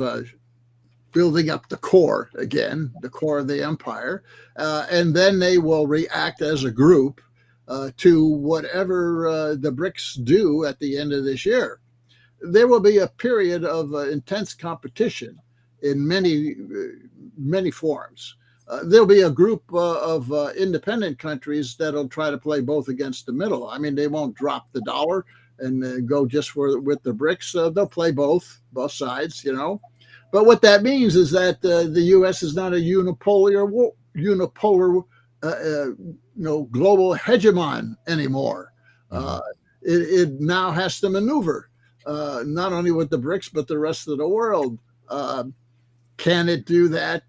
building up the core again, the core of the empire, and then they will react as a group to whatever the BRICS do at the end of this year. There will be a period of intense competition in many forms. There'll be a group of independent countries that'll try to play both against the middle. I mean, they won't drop the dollar and go just with the BRICS. They'll play both sides, But what that means is that the U.S. is not a unipolar global hegemon anymore. It now has to maneuver, not only with the BRICS, but the rest of the world. Can it do that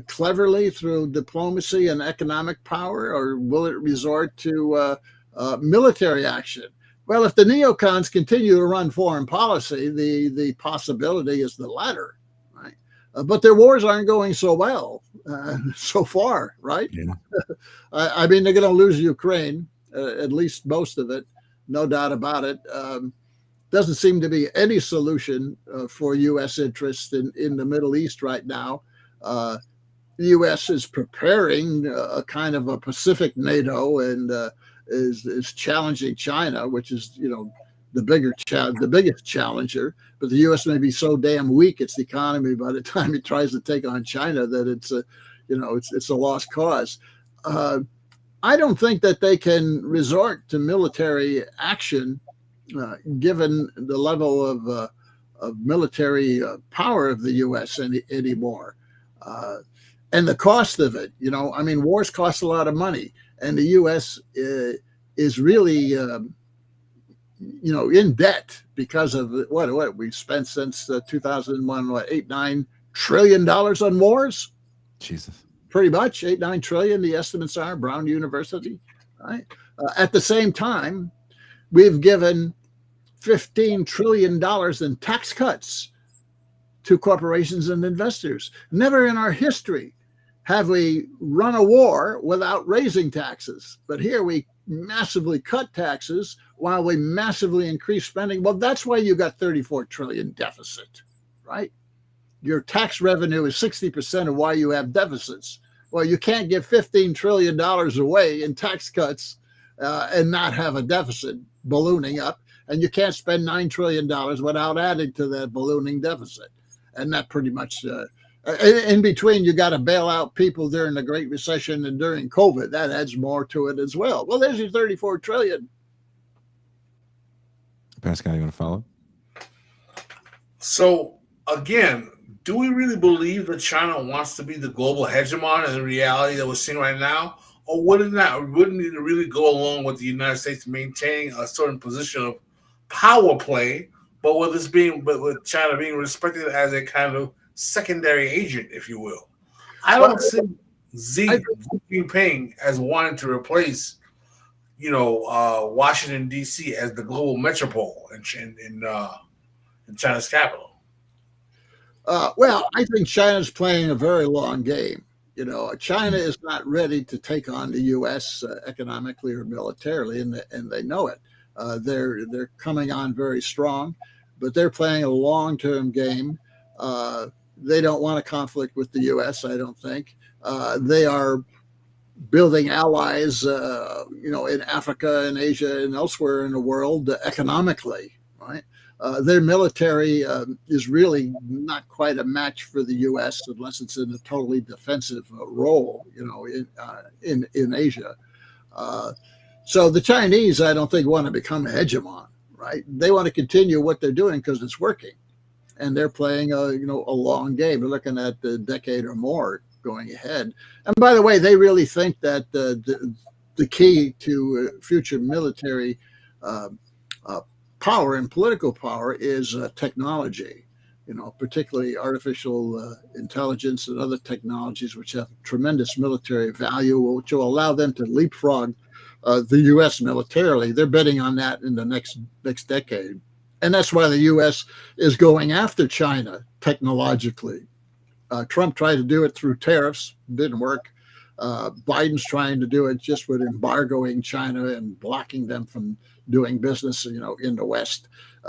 cleverly through diplomacy and economic power, or will it resort to military action? Well, if the neocons continue to run foreign policy, the possibility is the latter. But their wars aren't going so well so far, right? Yeah. I mean, they're going to lose Ukraine, at least most of it, no doubt about it. Doesn't seem to be any solution for U.S. interest in the Middle East right now. The U.S. is preparing a kind of a Pacific NATO and is challenging China, which is, the biggest challenger. But the U.S. may be so damn weak its economy by the time it tries to take on China that it's a lost cause. I don't think that they can resort to military action, given the level of military power of the U.S. anymore, and the cost of it. Wars cost a lot of money, and the U.S. is really in debt because of what we've spent since 2001, $8-9 trillion on wars. Jesus. Pretty much $8-9 trillion. The estimates are Brown University, right? At the same time, we've given $15 trillion in tax cuts to corporations and investors. Never in our history have we run a war without raising taxes. But here we massively cut taxes while we massively increase spending. Well, that's why you got $34 trillion deficit, right? Your tax revenue is 60% of why you have deficits. Well, you can't give $15 trillion away in tax cuts and not have a deficit ballooning up. And you can't spend $9 trillion without adding to that ballooning deficit. And that pretty much In between, you got to bail out people during the Great Recession and during COVID. That adds more to it as well. Well, there's your 34 trillion. Pascal, you want to follow? So again, do we really believe that China wants to be the global hegemon in the reality that we're seeing right now? Or wouldn't it really go along with the United States maintaining a certain position of power play, but with China being respected as a kind of secondary agent, if you will? I don't see Xi Jinping as wanting to replace, Washington D.C. as the global metropole in China's capital. Well, I think China's playing a very long game. China is not ready to take on the U.S. Economically or militarily, and they know it. They're coming on very strong, but they're playing a long-term game. They don't want a conflict with the U.S., I don't think. They are building allies, in Africa and Asia and elsewhere in the world economically, right? Their military is really not quite a match for the U.S. unless it's in a totally defensive role, in Asia. So the Chinese, I don't think, want to become a hegemon, right? They want to continue what they're doing because it's working, and they're playing a long game. They're looking at a decade or more going ahead. And by the way, they really think that the key to future military power and political power is technology, particularly artificial intelligence and other technologies which have tremendous military value, which will allow them to leapfrog the U.S. militarily. They're betting on that in the next decade. And that's why the U.S. is going after China technologically. Trump tried to do it through tariffs, didn't work. Biden's trying to do it just with embargoing China and blocking them from doing business, in the West.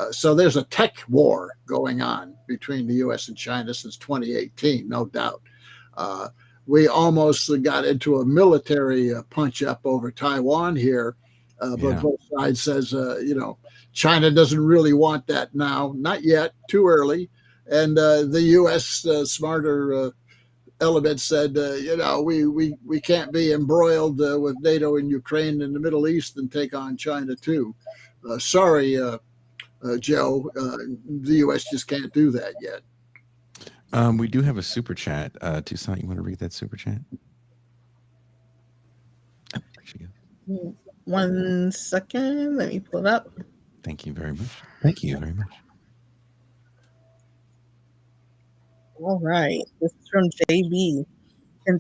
So there's a tech war going on between the U.S. and China since 2018, no doubt. We almost got into a military punch-up over Taiwan here, but both sides says, China doesn't really want that now, not yet, too early. And the U.S. Smarter element said, we can't be embroiled with NATO and Ukraine in the Middle East and take on China too. Sorry, Joe, the U.S. just can't do that yet. We do have a super chat. Toussaint, you want to read that super chat? Oh, there she goes. 1 second. Let me pull it up. Thank you very much. Thank you very much. All right. This is from JB. Can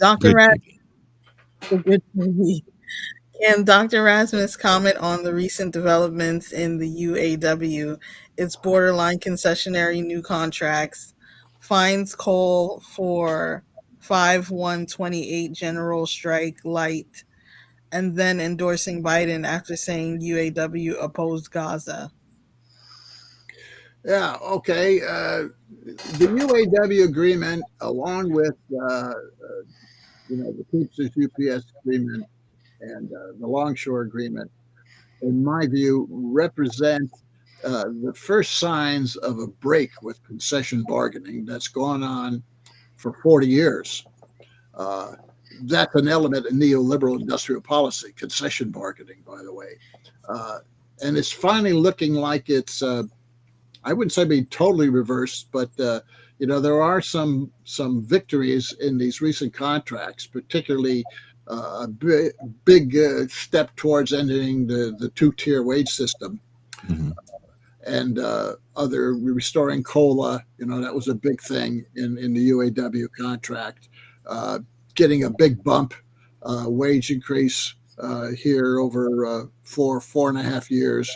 Dr. Rasmus comment on the recent developments in the UAW, its borderline concessionary new contracts, fines call for 5/1/28 general strike light, and then endorsing Biden after saying UAW opposed Gaza? Yeah, okay. The UAW agreement, along with the Teamsters UPS agreement and the Longshore agreement, in my view, represent the first signs of a break with concession bargaining that's gone on for 40 years. That's an element in neoliberal industrial policy, concession bargaining, by the way. And it's finally looking like it's I wouldn't say being totally reversed, but there are some victories in these recent contracts, particularly a big step towards ending the two-tier wage system, and other restoring COLA. That was a big thing in the UAW contract. Getting a big bump wage increase here over 4.5 years.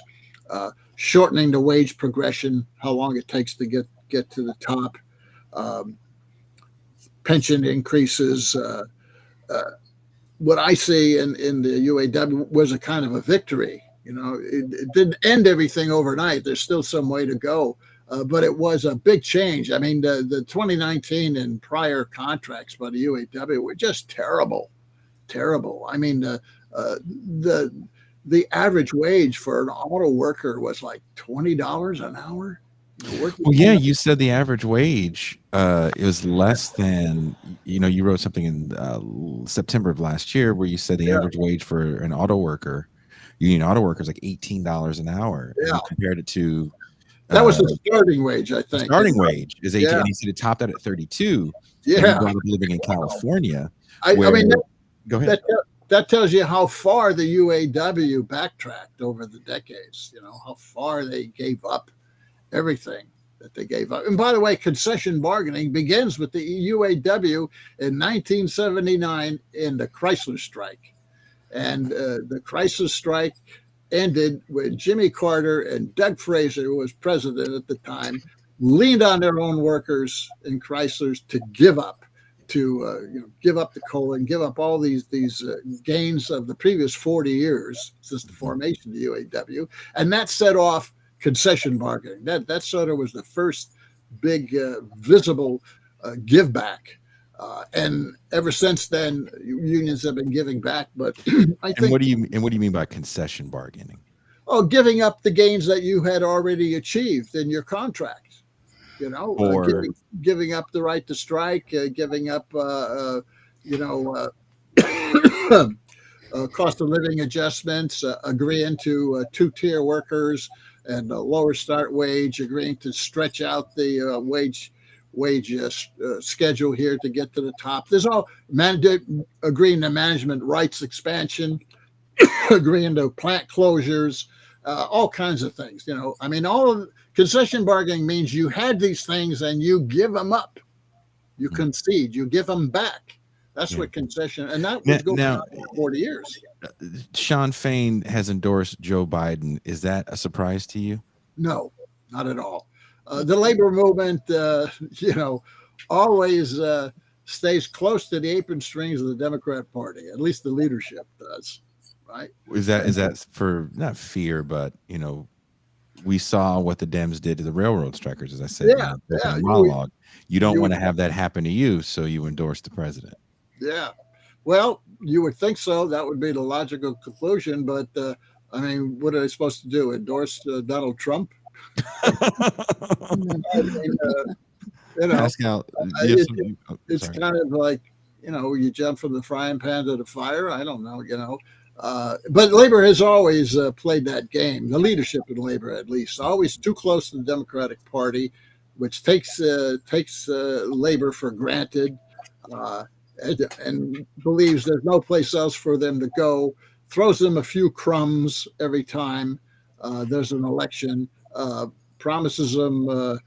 Shortening the wage progression, how long it takes to get to the top, pension increases. What I see in the UAW was a kind of a victory. It didn't end everything overnight. There's still some way to go, but it was a big change. I mean, the 2019 and prior contracts by the UAW were just terrible. I mean, the average wage for an auto worker was like $20 an hour. Working. Well, yeah, you said the average wage is less than, you wrote something in September of last year where you said the Yeah, average wage for an auto worker, union auto worker, is like $18 an hour. And yeah. you compared it to That was uh, the starting wage, I the think. starting wage is 18, Yeah, and he said it topped out at 32. And you yeah. brought up living in California, I where, mean, go ahead. that tells you how far the UAW backtracked over the decades. How far they gave up everything that they gave up. And by the way, concession bargaining begins with the UAW in 1979 in the Chrysler strike. And the Chrysler strike ended when Jimmy Carter and Doug Fraser, who was president at the time, leaned on their own workers in Chryslers to give up, give up the coal and give up all these gains of the previous 40 years since the formation of the UAW, and that set off concession bargaining. That sort of was the first big visible give back. And ever since then, unions have been giving back. But I think, What do you mean by concession bargaining? giving up the gains that you had already achieved in your contract. Or Giving up the right to strike, giving up, cost of living adjustments, agreeing to two-tier workers and a lower start wage, agreeing to stretch out the wage schedule here to get to the top. There's all agreeing to management rights expansion, agreeing to plant closures, all kinds of things. I mean, all of concession bargaining means you had these things and you give them up, you concede, you give them back. That's what concession, and that was going on for 40 years. Sean Fain has endorsed Joe Biden. Is that a surprise to you? No, not at all. The labor movement, always stays close to the apron strings of the Democrat Party. At least the leadership does, right? Is that for not fear, but we saw what the Dems did to the railroad strikers, as I said in the monologue. You don't want to have that happen to you, so you endorse the president. Yeah. Well, you would think so. That would be the logical conclusion. But, I mean, what are they supposed to do? Endorse Donald Trump? I mean, Pascal, it's kind of like, you jump from the frying pan to the fire. I don't know, but labor has always played that game. The leadership in labor, at least, always too close to the Democratic Party, which takes labor for granted. And believes there's no place else for them to go, throws them a few crumbs every time there's an election, promises them, the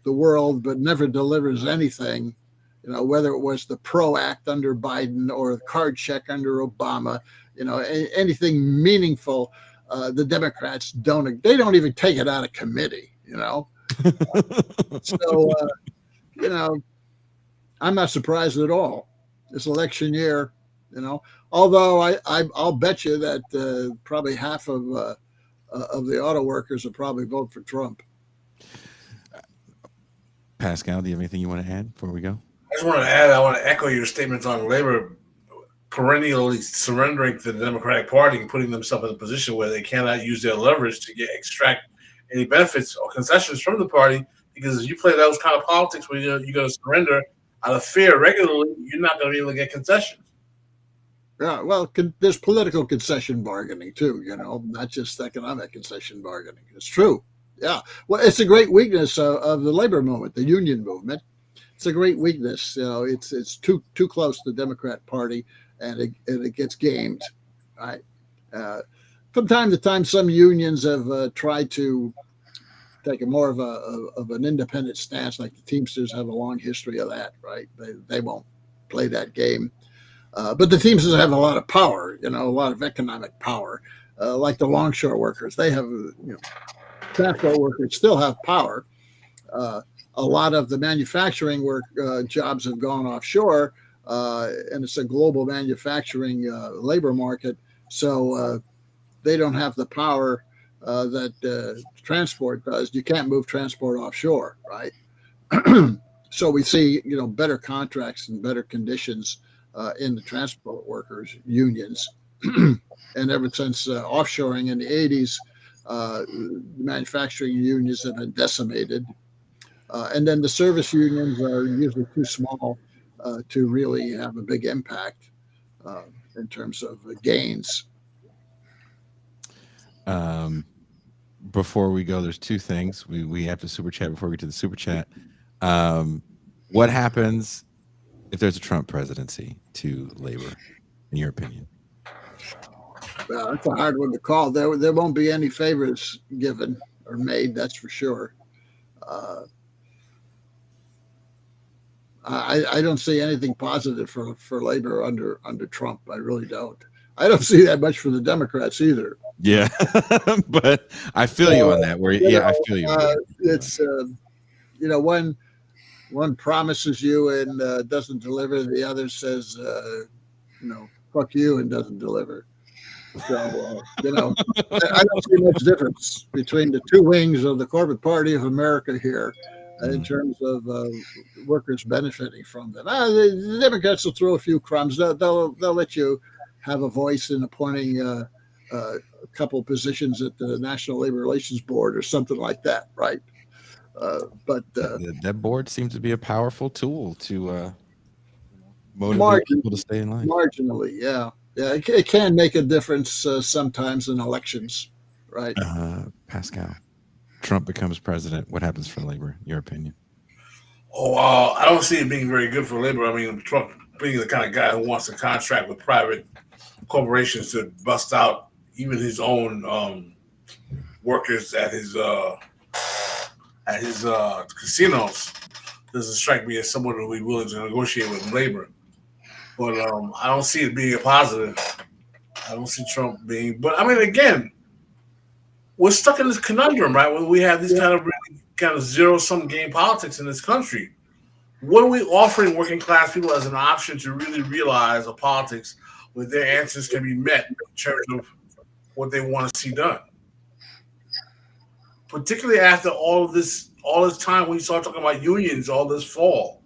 world, but never delivers anything. Whether it was the PRO Act under Biden or the card check under Obama, anything meaningful, the Democrats don't even take it out of committee, So, I'm not surprised at all. This election year, although I'll bet you that probably half of the auto workers will probably vote for Trump. Pascal, do you have anything you want to add before we go? I just want to add, I want to echo your statements on labor perennially surrendering to the Democratic Party and putting themselves in a position where they cannot use their leverage to extract any benefits or concessions from the party. Because if you play those kind of politics where you're going to surrender out of fear regularly, you're not going to be able to get concessions. Yeah, well, there's political concession bargaining too, not just economic concession bargaining. It's true. Yeah. Well, it's a great weakness of the labor movement, the union movement. It's a great weakness. It's too close to the Democrat Party, and it gets gamed. Right. From time to time, some unions have tried to take a more of an independent stance, like the Teamsters have a long history of that, right? They won't play that game. But the Teamsters have a lot of power, a lot of economic power, like the longshore workers. They have, transport workers still have power. A lot of the manufacturing work jobs have gone offshore, and it's a global manufacturing labor market. So they don't have the power that transport does. You can't move transport offshore, right? So we see, better contracts and better conditions in the transport workers unions. And ever since offshoring in the 80s, Manufacturing unions have been decimated. And then the service unions are usually too small to really have a big impact in terms of gains. Before we go, there's two things. We have to super chat before we get to the super chat. What happens if there's a Trump presidency to labor, in your opinion? Well, that's a hard one to call. There won't be any favors given or made, that's for sure. I don't see anything positive for labor under Trump. I really don't. I don't see that much for the Democrats either. Yeah, but I feel you on that. I feel you. It's one promises you and doesn't deliver. The other says, fuck you and doesn't deliver. So I don't see much difference between the two wings of the corporate party of America here. In terms of workers benefiting from them, the Democrats will throw a few crumbs. They'll let you have a voice in appointing a couple positions at the National Labor Relations Board or something like that, right? But that board seems to be a powerful tool to motivate people to stay in line. Marginally, yeah. It can make a difference sometimes in elections, right? Pascal. Trump becomes president, what happens for labor, your opinion? I don't see it being very good for labor. I mean, Trump being the kind of guy who wants to contract with private corporations to bust out even his own workers at his casinos doesn't strike me as someone who would be willing to negotiate with labor. But I don't see it being a positive. I don't see Trump being. But I mean, again, we're stuck in this conundrum, right? When we have these kind of zero-sum game politics in this country. What are we offering working class people as an option to really realize a politics where their answers can be met in terms of what they want to see done? Particularly after all this time we start talking about unions all this fall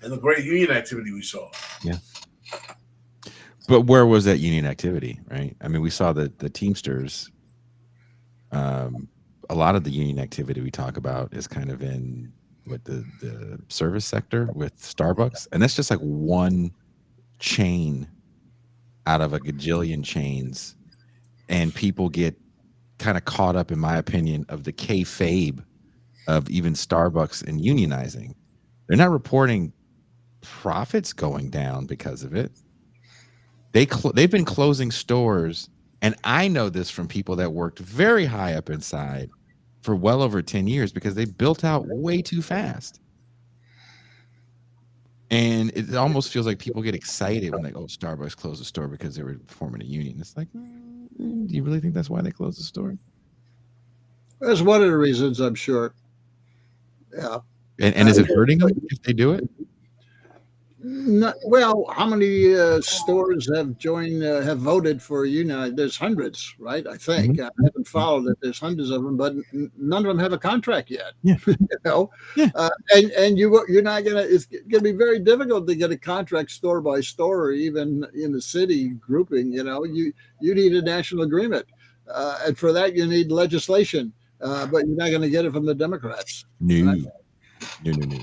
and the great union activity we saw. Yeah. But where was that union activity, right? I mean, we saw the Teamsters. A lot of the union activity we talk about is kind of in the service sector with Starbucks, and that's just like one chain out of a gajillion chains, and people get kind of caught up, in my opinion, of the kayfabe of even Starbucks and unionizing. They're not reporting profits going down because of it. They've been closing stores. And I know this from people that worked very high up inside for well over 10 years because they built out way too fast. And it almost feels like people get excited when Starbucks closed the store because they were forming a union. It's like, do you really think that's why they closed the store? That's one of the reasons, I'm sure. Yeah. And is it hurting them if they do it? Well, how many stores have voted for union? There's hundreds, right? I think. I haven't followed it. There's hundreds of them, but none of them have a contract yet. Yeah. Yeah. And you're not gonna. It's gonna be very difficult to get a contract store by store, or even in the city grouping. You need a national agreement, and for that you need legislation. But you're not going to get it from the Democrats. No. Right? No.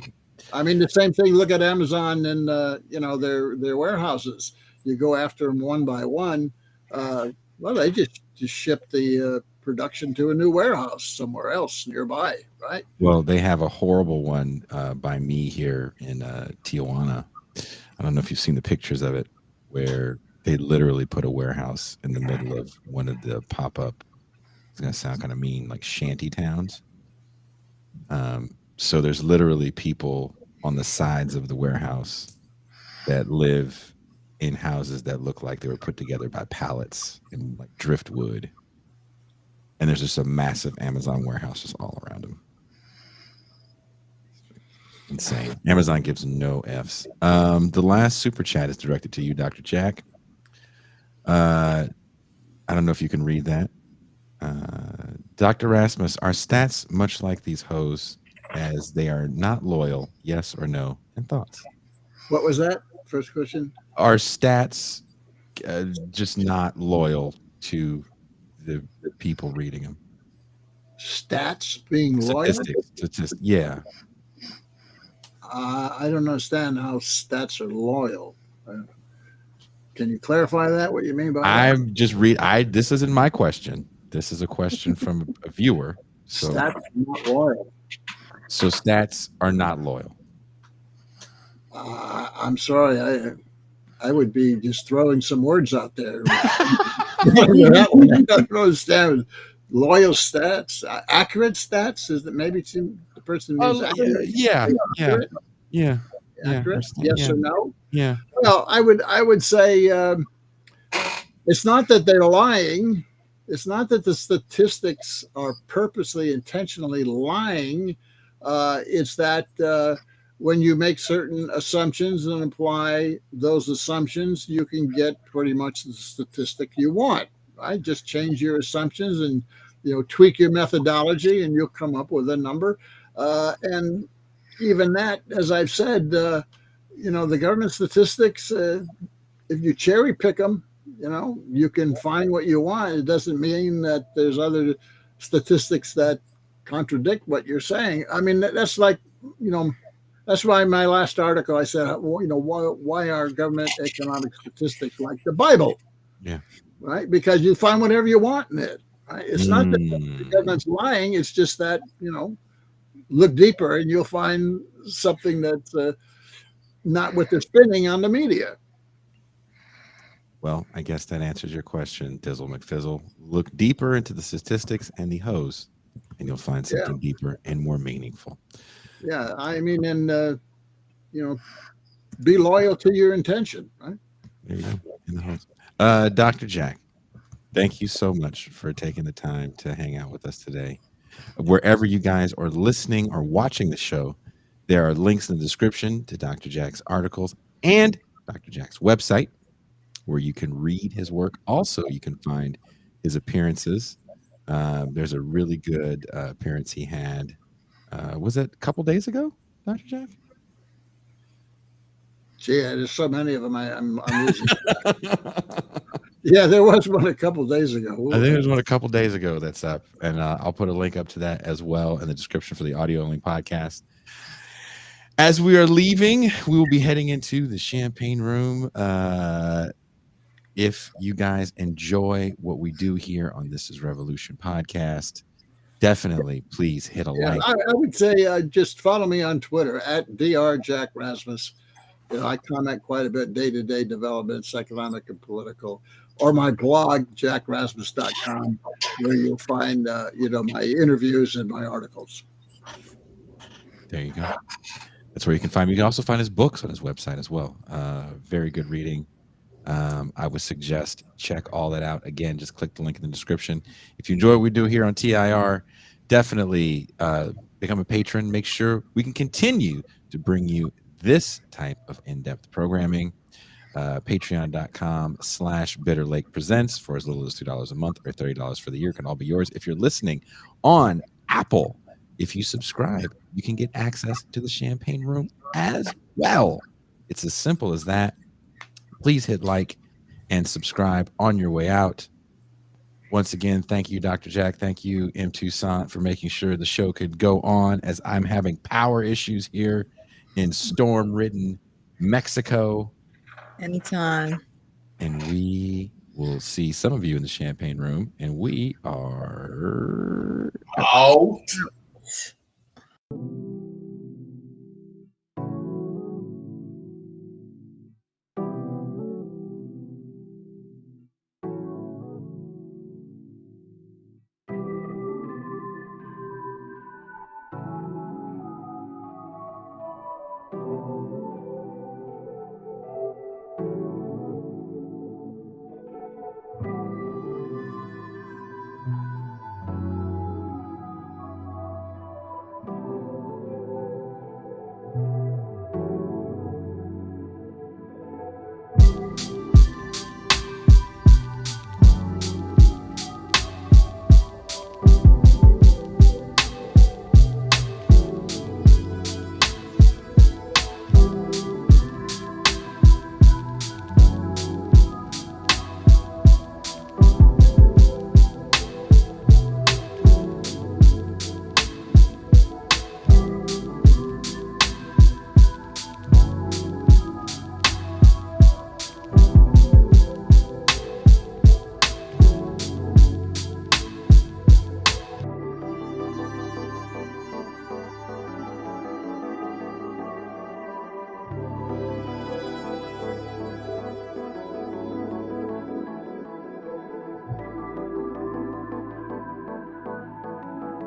I mean, the same thing. Look at Amazon and their warehouses. You go after them one by one. They just ship the production to a new warehouse somewhere else nearby, right? Well, they have a horrible one by me here in Tijuana. I don't know if you've seen the pictures of it, where they literally put a warehouse in the middle of one of the pop-up. It's going to sound kind of mean, like shanty towns. So there's literally people on the sides of the warehouse that live in houses that look like they were put together by pallets and like driftwood. And there's just a massive Amazon warehouse just all around them. Insane. Amazon gives no Fs. The last super chat is directed to you, Dr. Jack. I don't know if you can read that. Dr. Rasmus, are stats much like these hoes, as they are not loyal? Yes or no? And thoughts? What was that? First question? Are stats just not loyal to the people reading them? Stats being loyal? Statistics. Yeah. I don't understand how stats are loyal. Can you clarify that? What you mean by that? I'm just this isn't my question. This is a question from a viewer. So Stats are not loyal. So stats are not loyal. I'm sorry. I would be just throwing some words out there. I don't understand. Loyal stats, accurate stats. Is that maybe the person means accurate? Yeah. Accurate? Yes or no? Yeah. Well, I would say it's not that they're lying. It's not that the statistics are purposely, intentionally lying. It's that when you make certain assumptions and apply those assumptions, you can get pretty much the statistic you want. Right? Just change your assumptions and tweak your methodology, and you'll come up with a number. And even that, as I've said, the government statistics, if you cherry pick them, you can find what you want. It doesn't mean that there's other statistics that contradict what you're saying. I mean, that's like, that's why in my last article I said, why are government economic statistics like the Bible? Yeah. Right? Because you find whatever you want in it. Right? It's not that the government's lying. It's just that, look deeper and you'll find something that's not what they're spinning on the media. Well, I guess that answers your question, Dizzle McFizzle. Look deeper into the statistics and the hose, and you'll find something deeper and more meaningful. Yeah, I mean, and be loyal to your intention, right? There you go, in the hose. Dr. Jack, thank you so much for taking the time to hang out with us today. Wherever you guys are listening or watching the show, there are links in the description to Dr. Jack's articles and Dr. Jack's website, where you can read his work. Also, you can find his appearances. There's a really good appearance he had. Was it a couple days ago, Dr. Jack? Gee, there's so many of them. I'm losing. Yeah, there was one a couple days ago. I think there was one a couple days ago that's up, and I'll put a link up to that as well in the description for the audio-only podcast. As we are leaving, we will be heading into the champagne room. If you guys enjoy what we do here on This Is Revolution podcast, definitely please hit a like. I would say just follow me on Twitter at Dr. Jack Rasmus. I comment quite a bit, day-to-day developments, economic and political, or my blog, jackrasmus.com, where you'll find, my interviews and my articles. There you go. That's where you can find me. You can also find his books on his website as well. Very good reading. I would suggest check all that out. Again, just click the link in the description. If you enjoy what we do here on TIR, definitely become a patron. Make sure we can continue to bring you this type of in-depth programming. Patreon.com/Bitter Lake Presents for as little as $2 a month or $30 for the year can all be yours. If you're listening on Apple, if you subscribe, you can get access to the champagne room as well. It's as simple as that. Please hit like and subscribe on your way out. Once again, thank you, Dr. Jack. Thank you, M. Toussaint, for making sure the show could go on as I'm having power issues here in storm-ridden Mexico. Anytime. And we will see some of you in the champagne room. And we are out.